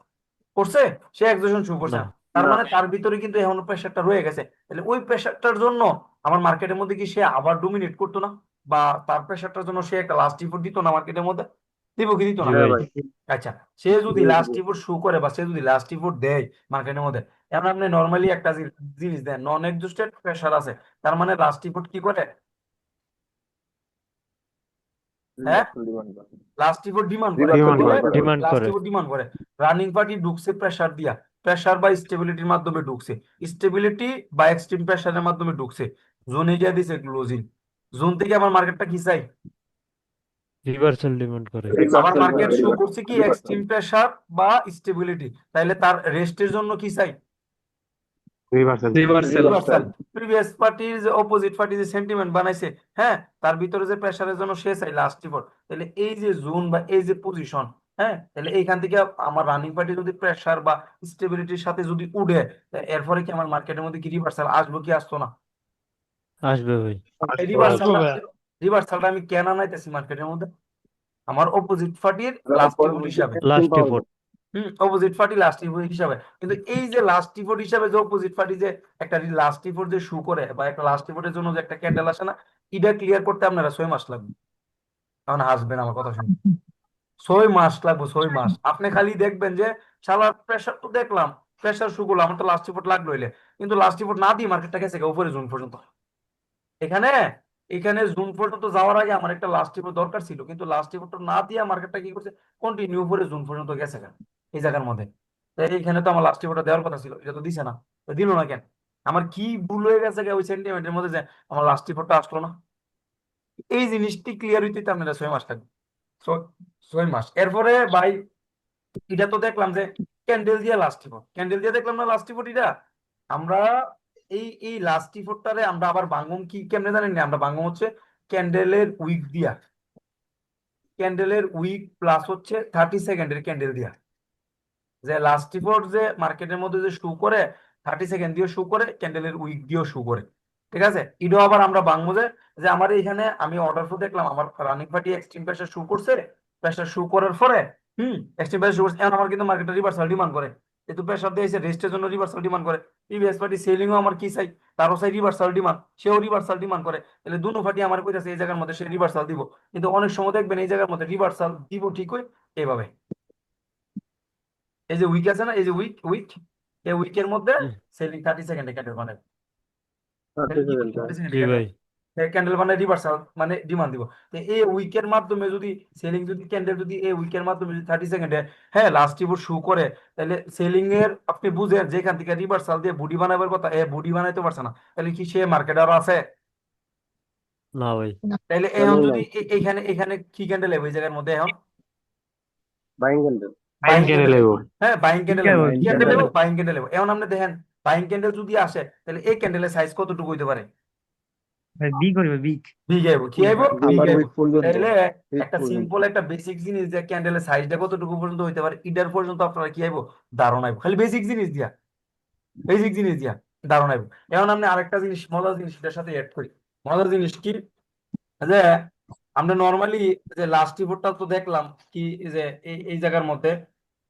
করছে, সে এক্সজেশন শুরু করছে না না। তার না মানে তার ভিতরে কিন্তু এখন প্রেশারটা রয়ে গেছে। তাহলে ওই প্রেশারটার জন্য আমার মার্কেটের মধ্যে কি সে আবার ডোমিনেট করতো না, বা তার প্রেশারটার জন্য সে একটা লাস্ট রিপোর্ট দিত না মার্কেটের মধ্যে, দিব কি দিত জি না? হ্যাঁ ভাই ভাই আচ্ছা, সে যদি দিয়ে লাস্ট দিবে রিপোর্ট শো করে বা সে যদি লাস্ট রিপোর্ট দেয় মার্কেটের মধ্যে, এখন আপনি নর্মালি একটা জিনিস দেন, নন এক্সজস্টেড প্রেশার আছে, তার মানে লাস্ট রিপোর্ট কি করে, হ্যাঁ, রিভার্সাল ডিমান্ড করে লাস্ট রিপোর্ট ডিমান্ড করে। কি রিভার্সাল বলে, ডিমান্ড করে ডিমান্ড লাস্ট করে রিপোর্ট ডিমান্ড করে। রানিং পার্টি ঢুকছে প্রেসার দিয়া, প্রেসার বা স্টেবিলিটির মাধ্যমে ঢুকছে, স্টেবিলিটি বা এক্সট্রিম প্রেসারের মাধ্যমে ঢুকছে, জোন এরিয়া দিছে ক্লোজিং, জোন থেকে আমার মার্কেটটা কি চাই, রিভার্সাল ডিমান্ড করে আবার রিভার্সাল মার্কেট শো রিভার্সাল করছে কি রিভার্সাল এক্সট্রিম প্রেসার বা স্টেবিলিটি, তাইলে তার রেস্টের জন্য কি চাই, রিভার্সাল রিভার্সাল রিভার্সাল। প্রিভিয়াস পার্টির যে অপোজিট পার্টি যে সেন্টিমেন্ট বানাইছে, হ্যাঁ, তার ভিতরে যে প্রেসারের জন্য সে চাই লাস্ট রিপোর্ট। তাহলে এই যে জোন বা এই যে পজিশন, হ্যাঁ, তাহলে এইখান থেকে আমার রানিং পার্টি যদি প্রেসার বা স্টেবিলিটির সাথে যদি উঠে, এরপরে কি আমার মার্কেটের মধ্যে কি রিভার্সাল আসবো কি আসতো না? আসবে ভাই এই আসতো আসবো রিভার্সালটা, ভাইয়া। রিভার্সালটা আমি কেন আনাইতেছি মার্কেটের মধ্যে, আমার অপোজিট পার্টির আসতো লাস্ট রিপোর্ট পরবর্তী হিসাবে। এক্সট্রিম লাস্ট পাওয়া রিপোর্ট যায় অপোজিট পার্টি লাস্ট রিপোর্ট হিসাবে। কিন্তু এই যে লাস্ট রিপোর্ট হিসাবে যে অপোজিট পার্টি যে একটা লাস্ট রিপোর্ট যে শু করে, বা একটা লাস্ট রিপোর্টের জন্য যে একটা ক্যান্ডেল আসে না, এটা ক্লিয়ার করতে আপনারা 6 মাস লাগবে। এখন হাসবেন আমার কথা শুনে, 6 মাস লাগবে, 6 মাস। আপনি খালি দেখবেন যে শালার প্রেশার তো দেখলাম, প্রেশার শু করলো, আমার তো লাস্ট রিপোর্ট লাগলো হইলে, কিন্তু লাস্ট রিপোর্ট না দিয়ে মার্কেটটা গেছে গা উপরে জোন পর্যন্ত। এখানে এখানে জুন পর্যন্ত যাওয়ার আগে আমার একটা লাস্ট রিপোর্ট দরকার ছিল, কিন্তু লাস্ট রিপোর্টটা না দিয়ে মার্কেটটা কি করছে, কন্টিনিউ করে জুন পর্যন্ত গেছে কেন এই জায়গার মধ্যে। তাই এইখানে তো আমার লাস্ট রিপোর্টটা দেওয়ার কথা ছিল, এটা তো দিছে না, তো দিল না কেন? আমার কি ভুল হয়ে গেছে ওই সেন্টিমেন্টের মধ্যে যে আমার লাস্ট রিপোর্টটা আসলো না? এই জিনিসটি ক্লিয়ার হইতে আপনারা 6 মাস লাগবে। 6 মাস এরপরে ভাই, এটা তো দেখলাম যে ক্যান্ডেল দিয়ে লাস্ট রিপোর্ট, ক্যান্ডেল দিয়ে দেখলাম না লাস্ট রিপোর্ট এটা। আমরা এই এই লাস্ট রিপোর্টটারে আমরা আবার ভাঙুম কি কেমনে জানেন না, আমরা ভাঙুম হচ্ছে ক্যান্ডেলের উইক দিয়া, ক্যান্ডেলের উইক প্লাস হচ্ছে 30 সেকেন্ডের ক্যান্ডেল দিয়া। যে লাস্ট রিপোর্ট যে মার্কেটের মধ্যে যে শু করে 30 সেকেন্ড দিয়ে শু করে, ক্যান্ডেলের উইক দিয়েও শু করে, ঠিক আছে? এটাও আবার আমরা ভাঙবো যে, যে আমার এখানে আমি অর্ডার ফ্লো দেখলাম, আমার রানিং পার্টি এক্সট্রিম প্রেসার শু করছে, প্রেসার শু করার পরে এক্সট্রিম প্রেসার শু করছে, এখন আমার কিন্তু মার্কেটে রিভার্সাল ডিমান্ড করে, যেহেতু প্রেসার দিয়েছে রেস্টের জন্য রিভার্সাল ডিমান্ড করে। প্রিভিয়াস পার্টি সেলিংও আমার কি চাই, তারও চাই রিভার্সাল ডিমান্ড, সেও রিভার্সাল ডিমান্ড করে। তাহলে দুনো পার্টি আমার কইতাছে এই জায়গার মধ্যে সে রিভার্সাল দিব, কিন্তু অনেক সময় দেখবেন এই জায়গার মধ্যে রিভার্সাল দিব ঠিকই এইভাবে, এই যে উইক আছে না, এই যে উইক উইক, এই উইকের মধ্যে সেলিং 30 সেকেন্ডে ক্যান্ডেল বানাবে, 30 সেকেন্ডে জি ক্যান্ডেল, ভাই ক্যান্ডেল মানে রিভার্সাল মানে ডিমান্ড দিব। তো এই উইকের মাধ্যমে যদি সেলিং, যদি ক্যান্ডেল যদি এই উইকের মাধ্যমে যদি 30 সেকেন্ডে, হ্যাঁ, লাস্ট রিপোর্ট শু করে, তাহলে সেলিং এর আপনি বুঝেন যেখান থেকে রিভার্সাল দিয়ে বুডি বানাবার কথা, এ বুডি বানাইতে পারছে না, তাহলে কি সে মার্কেট আরো আছে? না ভাই তাহলে এখন যদি এখানে এখানে কি ক্যান্ডেল হবে এই জায়গার মধ্যে, এখন বাইং ক্যান্ডেল বাইং ক্যান্ডেল, হ্যাঁ, বাইং ক্যান্ডেল, Buying কি ক্যান্ডেল candle। হবে, বাইং ক্যান্ডেল। এখন আপনি দেখেন বাইং ক্যান্ডেল যদি আসে, তাহলে এই ক্যান্ডেলের সাইজ কতটুকু হইতে পারে, বিগ হইবে বিগ। বিগ আইব, কি আইব, বিগ আপার আইব। উইক পর্যন্ত তাইলে উইক একটা পর্যন্ত সিম্পল একটা বেসিক জিনিস যে ক্যান্ডেলের সাইজটা কতটুকু পর্যন্ত হইতে পারে, ইডার পর্যন্ত আপনারা কি আইব, ধারণা আইব, খালি বেসিক জিনিস দিয়া। বেসিক জিনিস দিয়া দারুণ আইব। এখন আমি আরেকটা জিনিস, মজার জিনিস এটার সাথে অ্যাড করি। মজার জিনিস কি, যে আমরা নর্মালি যে লাস্ট রিপোর্টটা তো দেখলাম কি, যে এই এই জায়গার মধ্যে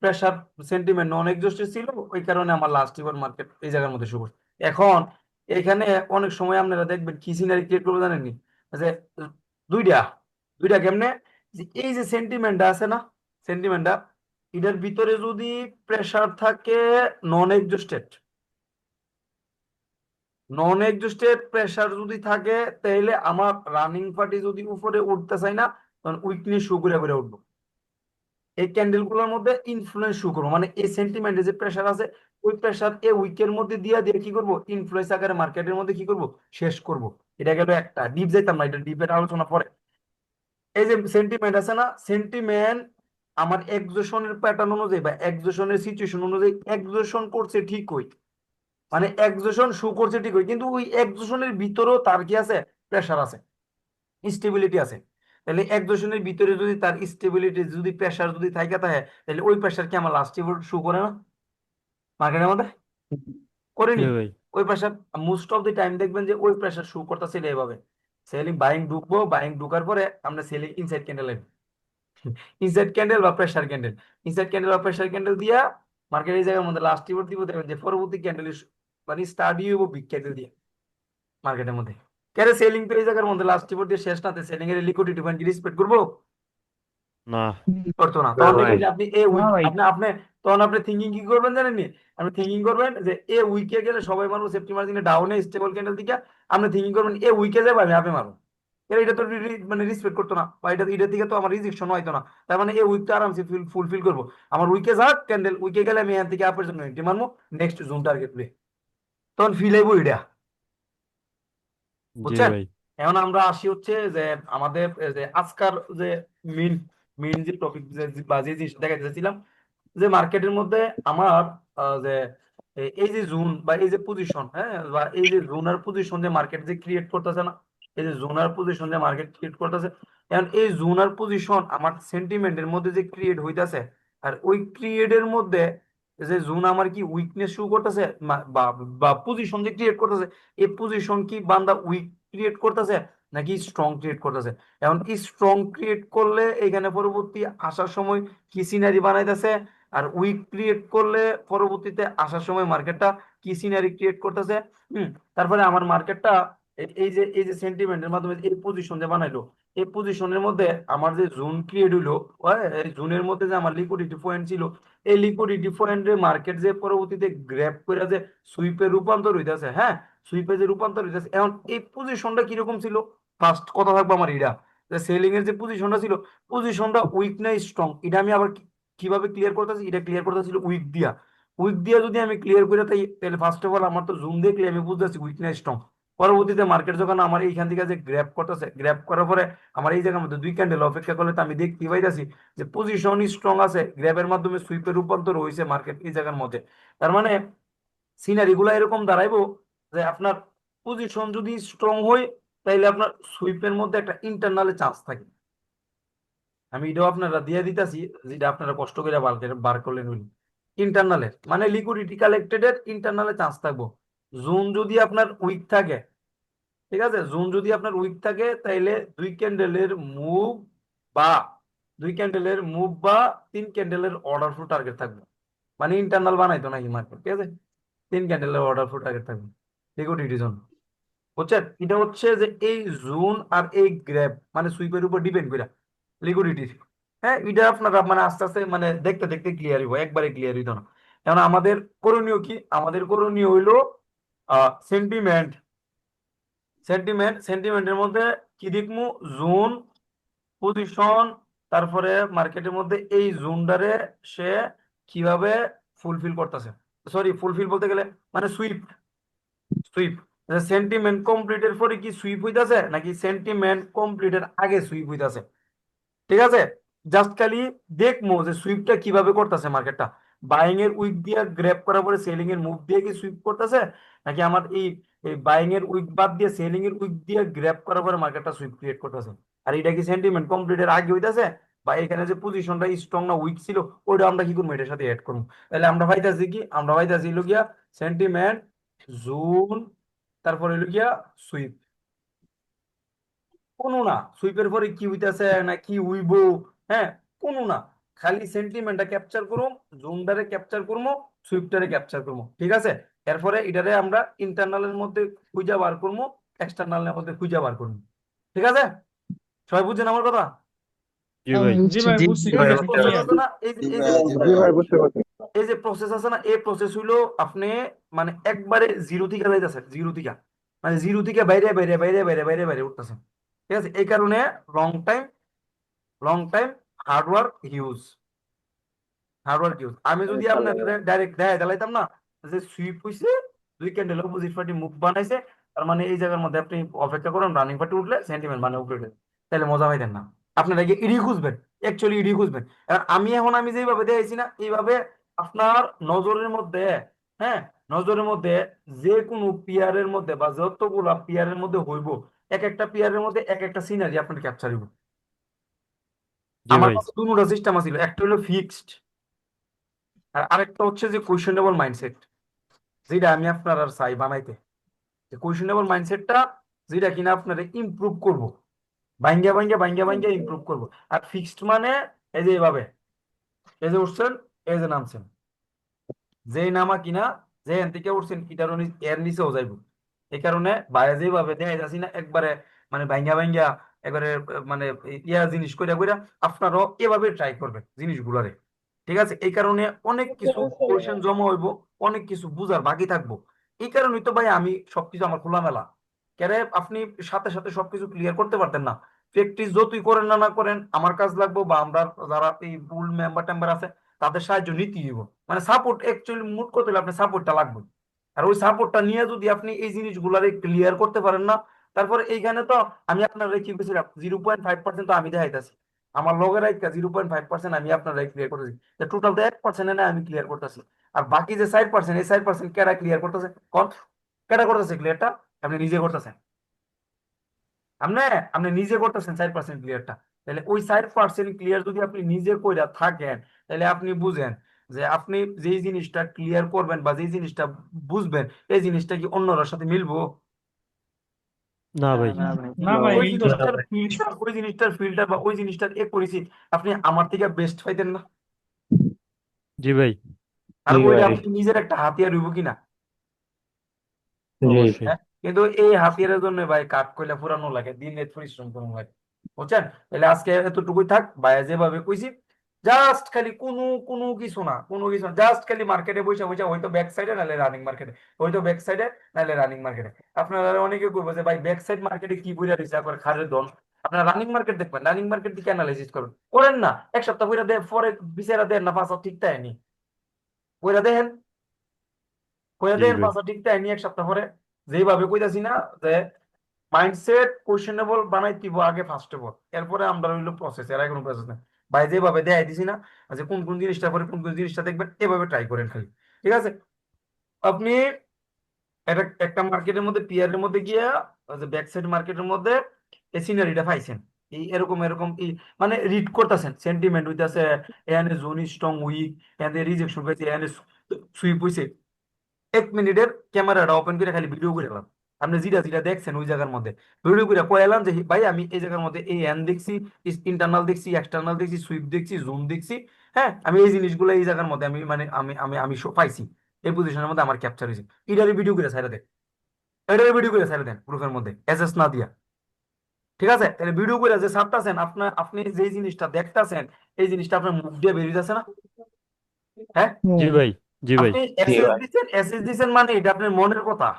প্রেসার সেন্টিমেন্ট নন এক্সস্টেড ছিল, ওই কারণে আমার লাস্ট রিপোর্ট মার্কেট এই জায়গার মধ্যে শুরু করছে। এখন এখানে অনেক সময় আপনারা দেখবেন কি সিনারি ক্রিয়েট করবে জানেন নি, যে দুইটা দুইটা কেমনে, যে এই যে সেন্টিমেন্টটা আছে না, সেন্টিমেন্টটা এটার ভিতরে যদি প্রেসার থাকে নন এক্সস্টেড, নন এক্সস্টেড প্রেসার যদি থাকে, তাহলে আমার রানিং পার্টি যদি উপরে উঠতে চাই না, তখন উইকনেস শো করে করে উঠবো। এই ক্যান্ডেল গুলোর মধ্যে ইনফ্লুয়েন্স শো করবো, মানে এই সেন্টিমেন্টে যে প্রেসার আছে, ওই প্রেসার এই উইকের মধ্যে দিয়ে দিয়ে কি করবো, ইনফ্লুয়েন্স আকারে মার্কেটের মধ্যে কি করব, শেষ করব। এটা গেল একটা ডিপ, যাইতাম না, এটা ডিপের আলোচনা পরে। এই যে সেন্টিমেন্ট আছে না, সেন্টিমেন্ট আমার এক্সোশনের প্যাটার্ন অনুযায়ী বা এক্সোশনের সিচুয়েশন অনুযায়ী এক্সোশন করছে ঠিকই, মানে এক্সোশন শো করছে ঠিকই, কিন্তু ওই এক্সোশনের ভিতরেও তার কি আছে, প্রেসার আছে, স্টেবিলিটি আছে। তাহলে এক্সোশনের ভিতরে যদি তার স্টেবিলিটি যদি প্রেসার যদি থাকে তাহলে ওই প্রেসার কি আমার লাস্ট শো করে না মার্কেটের মধ্যে, করেনি? হ্যাঁ ভাই। ওই pressure most of the time দেখবেন যে ওই প্রেসার শো করতেছে এইভাবে, সেলিং বাইং ঢুকবো, বাইং ঢুকার পরে আমরা selling inside candle, inside candle বা প্রেসার ক্যান্ডেল, ইনসাইড ক্যান্ডেল বা প্রেসার ক্যান্ডেল দিয়া মার্কেট এই জায়গার মধ্যে লাস্ট রিপোর্ট দিব, দেখবেন যে পরবর্তী ক্যান্ডেল মানে স্টাডি হইব বিগ ক্যান্ডেল দিয়ে মার্কেটের মধ্যে। কেন সেলিং তো এই জায়গার মধ্যে লাস্ট রিপোর্ট দিয়ে শেষ নাতে, সেলিং এর লিকুইডিটি পয়েন্ট রেসপেক্ট করবো, না। করতো না। না তখন ভাই। দেখবেন যে আপনি এ না উইক, ভাই, আপনি তখন আপনি থিঙ্কিং কি করবেন জানেন নি, আপনি থিঙ্কিং করবেন যে এ উইকে গেলে সবাই মারবো সেপ্টেম্বর দিনে ডাউনে স্টেবল ক্যান্ডেল দিকে, আপনি থিঙ্কিং করবেন এ উইকে যাবে আমি আপে মারবো। এটা তো মানে রেসপেক্ট করতো না, বা এটা এটার দিকে তো আমার রিজেকশন হইতো না। তার মানে এই উইকটা আরামসে ফুলফিল করবো। আমার উইকে যাক ক্যান্ডেল, উইকে গেলে আমি এখান থেকে আপের জন্য এন্ট্রি মারবো, নেক্সট জোন টার্গেট প্লে, তখন ফিল আইবো এটা, জি বুঝছেন? ভাই। এখন আমরা আসি হচ্ছে যে আমাদের যে আজকার যে মেইন মেইন যে টপিক বা যে জিনিস দেখা যাচ্ছিলাম, যে মার্কেটের মধ্যে আমার যে এই যে জোন বা এই যে পজিশন, হ্যাঁ, বা এই যে জোনার পজিশন যে মার্কেট যে ক্রিয়েট করতেছে না, এই যে জোনার পজিশন যে মার্কেট ক্রিয়েট করতেছে, এখন এই জোনার পজিশন আমার সেন্টিমেন্টের মধ্যে যে ক্রিয়েট হইতাছে, আর ওই ক্রিয়েটের মধ্যে যে জোন আমার কি উইকনেস শো করতেছে, বা বা পজিশন যে ক্রিয়েট করতেছে, এই পজিশন কি বান্দা উইক ক্রিয়েট করতেছে নাকি স্ট্রং ক্রিয়েট করতেছে। এখন কি স্ট্রং ক্রিয়েট করলে এখানে পরবর্তী আসার সময় কি সিনারি বানাইতেছে, আর উইক ক্রিয়েট করলে পরবর্তীতে আসার সময় মার্কেটটা কি সিনারি ক্রিয়েট করতেছে। তারপরে আমার মার্কেটটা এই যে সেন্টিমেন্টের মাধ্যমে এই পজিশন যে বানাইলো, এই পজিশনের মধ্যে আমার যে জোন ক্রিয়েট হইলো, এই জোনের মধ্যে যে আমার লিকুইডিটি পয়েন্ট ছিল, এই লিকুইডিটি পয়েন্টের মার্কেট যে পরবর্তীতে গ্র্যাব করে যে সুইপে রূপান্তর হইতেছে, হ্যাঁ, সুইপে যে রূপান্তর হইতেছে। এখন এই পজিশনটা কিরকম ছিল, ফার্স্ট কথা থাকবো আমার এটা, যে সেলিং এর যে পজিশনটা ছিল, পজিশনটা উইক না স্ট্রং, এটা আমি আবার কিভাবে ক্লিয়ার করতেছি, এটা ক্লিয়ার করতেছিল উইক দিয়া। উইক দিয়া যদি আমি ক্লিয়ার করে তাই, তাহলে ফার্স্ট অফ অল আমার তো জুম দেখলে আমি বুঝতেছি উইক না স্ট্রং। পরবর্তীতে মার্কেট যখন আমার এইখান থেকে যে গ্র্যাব করতেছে, গ্র্যাব করার পরে আমার এই জায়গার মধ্যে দুই ক্যান্ডেল অপেক্ষা করলে তো আমি দেখতে পাইতেছি যে পজিশন স্ট্রং আছে, গ্র্যাবের মাধ্যমে সুইপের রূপান্তর হয়েছে মার্কেট এই জায়গার মধ্যে। তার মানে সিনারি গুলা এরকম দাঁড়াইবো যে আপনার পজিশন যদি স্ট্রং হয়, তাইলে আপনার সুইপের মধ্যে একটা ইন্টারনালে চান্স থাকে। আমি এটাও আপনারা দিয়ে দিতেছি, যেটা আপনারা কষ্ট করে বার করলেন উনি, ইন্টারনালে মানে লিকুইডিটি কালেক্টেড এর ইন্টারনালে চান্স থাকবো। জোন যদি আপনার উইক থাকে, ঠিক আছে, জোন যদি আপনার উইক থাকে, তাইলে মুভ বা দুই ক্যান্ডেলের মুভ বা তিন ক্যান্ডেলের অর্ডার ফ্লো টার্গেট থাকবে, মানে ইন্টারনাল বানাইতো নাকি মার্কেট, ঠিক আছে, তিন ক্যান্ডেলের অর্ডার ফ্লো টার্গেট থাকবে লিকুইডিটি জোন, বুঝছেন? এটা হচ্ছে যে এই জোন আর এই গ্র্যাব মানে সুইপের উপর ডিপেন্ড করে লিকুইডিটি। হ্যাঁ, এটা আপনারা মানে আস্তে আস্তে মানে দেখতে দেখতে ক্লিয়ার হইব, একবারে ক্লিয়ার হইতো না। এখন আমাদের করণীয় কি, আমাদের করণীয় হইলো সেন্টিমেন্ট, সেন্টিমেন্টের মধ্যে কি দেখমু, জোন, পজিশন, তারপরে মার্কেটের মধ্যে এই জোনটারে সে কিভাবে ফুলফিল করতেছে, সরি ফুলফিল বলতে গেলে মানে সুইপ, সুইপ সেন্টিমেন্ট কমপ্লিটের পরে কি সুইপ হইতাছে নাকি সেন্টিমেন্ট কমপ্লিটের আগে সুইপ হইতাছে, ঠিক আছে। জাস্ট খালি দেখবো যে সুইপটা কিভাবে করতেছে মার্কেটটা, বাইং এর উইক দিয়ে গ্র্যাব করার পরে সেলিং এর মুভ দিয়ে কি সুইপ করতেছে, নাকি আমার এই বাইং এর উইক বাদ দিয়ে সেলিং এর উইক দিয়ে গ্র্যাব করার পরে মার্কেটটা সুইপ ক্রিয়েট করতেছে। আর এটা কি সেন্টিমেন্ট কমপ্লিটের আগে হইতাছে বা এখানে যে পজিশনটা স্ট্রং না উইক ছিল ওইটা আমরা কি করবো এটার সাথে অ্যাড করবো। তাহলে আমরা পাইতাছি কি, আমরা পাইতাছি হলো গিয়া সেন্টিমেন্ট, জোন, তারপরে হলো গিয়া সুইপ। কোনো না সুইপের পরে কি হইতাছে না কি উইবো, হ্যাঁ, কোনো না, খালি সেন্টিমেন্টটা ক্যাপচার করুম, জোনটারে ক্যাপচার করবো, সুইপটারে ক্যাপচার করবো, ঠিক আছে। এরপরে এটারে আমরা ইন্টারনালের মধ্যে খুঁজে বার করবো, এক্সটার্নালের মধ্যে খুঁজে বার করবো, ঠিক আছে। সবাই বুঝছেন আমার কথা? জি ভাই। জি ভাই জি বুঝছি জি এই ভাই যে ক্লিয়ার বুঝতে প্রসেস ক্লিয়ার পারছি। আছে না, জি ভাই বুঝতে পারছি। এই যে প্রসেস আছে না, এই প্রসেস হইলো আপনি মানে একবারে জিরো থেকে যাইতেছে, জিরো থেকে, মানে জিরো থেকে বাইরে বাইরে বাইরে বাইরে বাইরে বাইরে উঠতেছে, ঠিক আছে। এই কারণে long time, long time hard work huge, hard work use. আমি যদি আপনার ডাইরেক্ট দেখাই দিলাইতাম না যে সুইপ হইছে, দুই ক্যান্ডেল অপোজিট পার্টি মুভ বানাইছে, তার মানে এই জায়গার মধ্যে আপনি অপেক্ষা করেন রানিং পার্টি উঠলে সেন্টিমেন্ট মানে উপরে উঠে, তাহলে মজা পাইতেন না। আপনারা গিয়ে ইডি খুঁজবেন, অ্যাকচুয়ালি ইডি খুঁজবেন। আর আমি যেভাবে দেখাইছি না এইভাবে আপনার নজরের মধ্যে, হ্যাঁ, নজরের মধ্যে যে কোনো পিয়ারের মধ্যে বা যতগুলা পিয়ারের মধ্যে হইব, এক একটা পিয়ারের মধ্যে এক একটা সিনারি আপনার ক্যাপচার হইব। জি আমার ভাই। কাছে দুটো সিস্টেম ছিল, একটা হলো ফিক্সড, আর আরেকটা হচ্ছে যে কোয়েশনেবল মাইন্ডসেট, যেটা আমি আপনার আর চাই বানাইতে। যে কোয়েশনেবল মাইন্ডসেটটা যেটা কিনা আপনারা ইমপ্রুভ করব, ভাঙ্গা ভাঙ্গা ভাঙ্গা ভাঙ্গা ইমপ্রুভ করব। আর ফিক্সড মানে এই যে এইভাবে, এই যে উঠছেন, এই যে নামছেন, যেই নামা কিনা যে এন থেকে উঠছেন এটার এর নিচেও যাইব। এই কারণে বাইরে যেভাবে দেখাই যাচ্ছি না একবারে মানে ভাঙ্গা ভাঙ্গা একবারে মানে ইয়া জিনিস কইরা কইরা আপনারাও এভাবে ট্রাই করবেন জিনিসগুলারে, ঠিক আছে। এই কারণে অনেক কিছু কোয়েশ্চেন জমা হইব, অনেক কিছু বুঝার বাকি থাকবো। এই কারণেই তো ভাই আমি সবকিছু আমার খোলামেলা, কেন আপনি সাথে সাথে সবকিছু ক্লিয়ার করতে পারতেন না। প্র্যাকটিস যতই করেন না না করেন আমার কাজ লাগবো বা আমরা যারা এই ফুল মেম্বার টেম্বার আছে তাদের সাহায্য নিতেই হইব। মানে সাপোর্ট অ্যাকচুয়ালি মুড করতে হলে আপনি সাপোর্টটা লাগবে। আর ওই সাপোর্টটা নিয়ে যদি আপনি এই জিনিসগুলারে ক্লিয়ার করতে পারেন না, তারপরে এইখানে তো আমি আপনার কি বলছিলাম 0.5% তো আমি দেখাইতেছি, আমার লগের 0.5% আমি আপনার ক্লিয়ার করতেছি, টোটাল তো 1% না আমি ক্লিয়ার করতেছি। আর বাকি যে 4%, এই 4% কেরা ক্লিয়ার করতেছে, কোন কেটা করতেছে ক্লিয়ারটা? আপনি নিজে করতেছেন, আপনি আপনি নিজে করতেছেন 4% ক্লিয়ারটা। তাহলে ওই 4% ক্লিয়ার যদি আপনি নিজে কইরা থাকেন, তাহলে আপনি বুঝেন যে আপনি যেই জিনিসটা ক্লিয়ার করবেন বা যেই জিনিসটা বুঝবেন এই জিনিসটা কি অন্যরার সাথে মিলবো? না ভাই। না ভাই ওই মিলতো না। জিনিসটার ফিল্টার, ওই জিনিসটার ফিল্টার বা ওই জিনিসটার এ করেছি, আপনি আমার থেকে বেস্ট পাইতেন না? জি ভাই। আর জি ওইটা ভাই। আপনি নিজের একটা হাতিয়ার হইব কিনা? জি অবশ্যই। হ্যাঁ, কিন্তু এই হাতিয়ারের জন্য ভাই কাঠ কয়লা ফুরানো লাগে, দিন রাত পরিশ্রম করানো লাগে, বুঝছেন। তাহলে আজকে এতটুকুই থাক, ভাই যেভাবে কইছি জাস্ট খালি কোনো কোনো কিছু না, কোনো কিছু না, জাস্ট খালি মার্কেটে বসে বসে হয়তো ব্যাক সাইডে নাহলে রানিং মার্কেটে, হয়তো ব্যাক সাইডে নাহলে রানিং মার্কেটে। আপনারা অনেকে কইবো যে ভাই ব্যাক সাইড মার্কেটে কি বইরা দিছে একবার খারের দন, আপনারা রানিং মার্কেট দেখবেন, রানিং মার্কেট দিকে অ্যানালাইসিস করবেন, করেন না এক সপ্তাহ পরে পরে বিচারা দেন না পাঁচ ঠিক তাই নি, কইরা দেখেন, কইরা জি দেখেন ভাই। পাঁচ ঠিক তাই নি এক সপ্তাহ পরে। যেভাবে কইতাছি না যে মাইন্ডসেট কোশ্চেনেবল বানাই দিব আগে ফার্স্ট অফ অল, এরপরে আমরা হইলো প্রসেস, এর আগে কোনো প্রসেস না। ভাই যেভাবে দেখাই দিছি না যে কোন কোন জিনিসটা পরে কোন কোন জিনিসটা দেখবেন, এভাবে ট্রাই করেন খালি, ঠিক আছে। আপনি একটা মার্কেটের মধ্যে পিয়ারের মধ্যে গিয়া যে ব্যাক সাইড মার্কেটের মধ্যে এই সিনারিটা পাইছেন, এই এরকম এরকম মানে রিড করতেছেন সেন্টিমেন্ট হইতাছে, এখানে জোন স্ট্রং উইক, এখানে রিজেকশন হয়েছে, এখানে সুইপ হয়েছে। 1 মিনিটের ক্যামেরাটা ওপেন করে খালি ভিডিও করে এলাম, আপনি যেটা যেটা দেখছেন ওই জায়গার মধ্যে ভিডিও করে কয়েলাম যে ভাই আমি এই জায়গার মধ্যে এই এন দেখছি, ইন্টারনাল দেখছি, এক্সটার্নাল দেখছি, সুইপ দেখছি, জুম দেখছি, হ্যাঁ, আমি এই জিনিসগুলো এই জায়গার মধ্যে আমি মানে আমি পাইছি, এই পজিশনের মধ্যে আমার ক্যাপচার হয়েছে, এটারই ভিডিও করে ছাইড়া দেন, এটারই ভিডিও করে ছাইড়া দেন গ্রুপের মধ্যে এসএস না দিয়া, ঠিক আছে। তাহলে ভিডিও করে যে ছাড়তাছেন আপনার, আপনি যে জিনিসটা দেখতাছেন এই জিনিসটা আপনার মুখ দিয়ে বেরিয়ে যাচ্ছে না, হ্যাঁ। জি ভাই। জি ভাই। আপনি জি এসএস ভাই। দিচ্ছেন, এসএস দিচ্ছেন মানে এটা আপনার মনের কথা,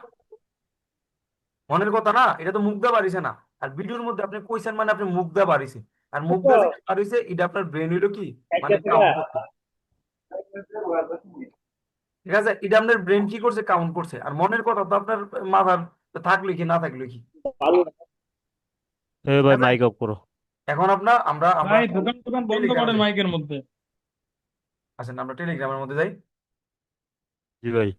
মনের কথা না, এটা তো মুখ দিয়ে বাড়িছে না। আর ভিডিওর মধ্যে আপনি কইছেন মানে আপনি মুখ দিয়ে বাড়িছে, আর মুখ দিয়ে যেটা বাড়িছে এটা আপনার ব্রেন হইলো কি মানে কাউন্ট করছে, ঠিক আছে। এটা আপনার ব্রেন কি করছে, কাউন্ট করছে। আর মনের কথা তো আপনার মাথার থাকলে কি না থাকলে কি, এ ঠিক ভাই আছে। মাইক অফ করো। এখন আপনার আমরা আমরা ভাই দোকান দোকান বন্ধ টেলিগ্রামে করেন যাই, মাইকের মধ্যে। আসেন আমরা টেলিগ্রামের মধ্যে যাই। জি ভাই।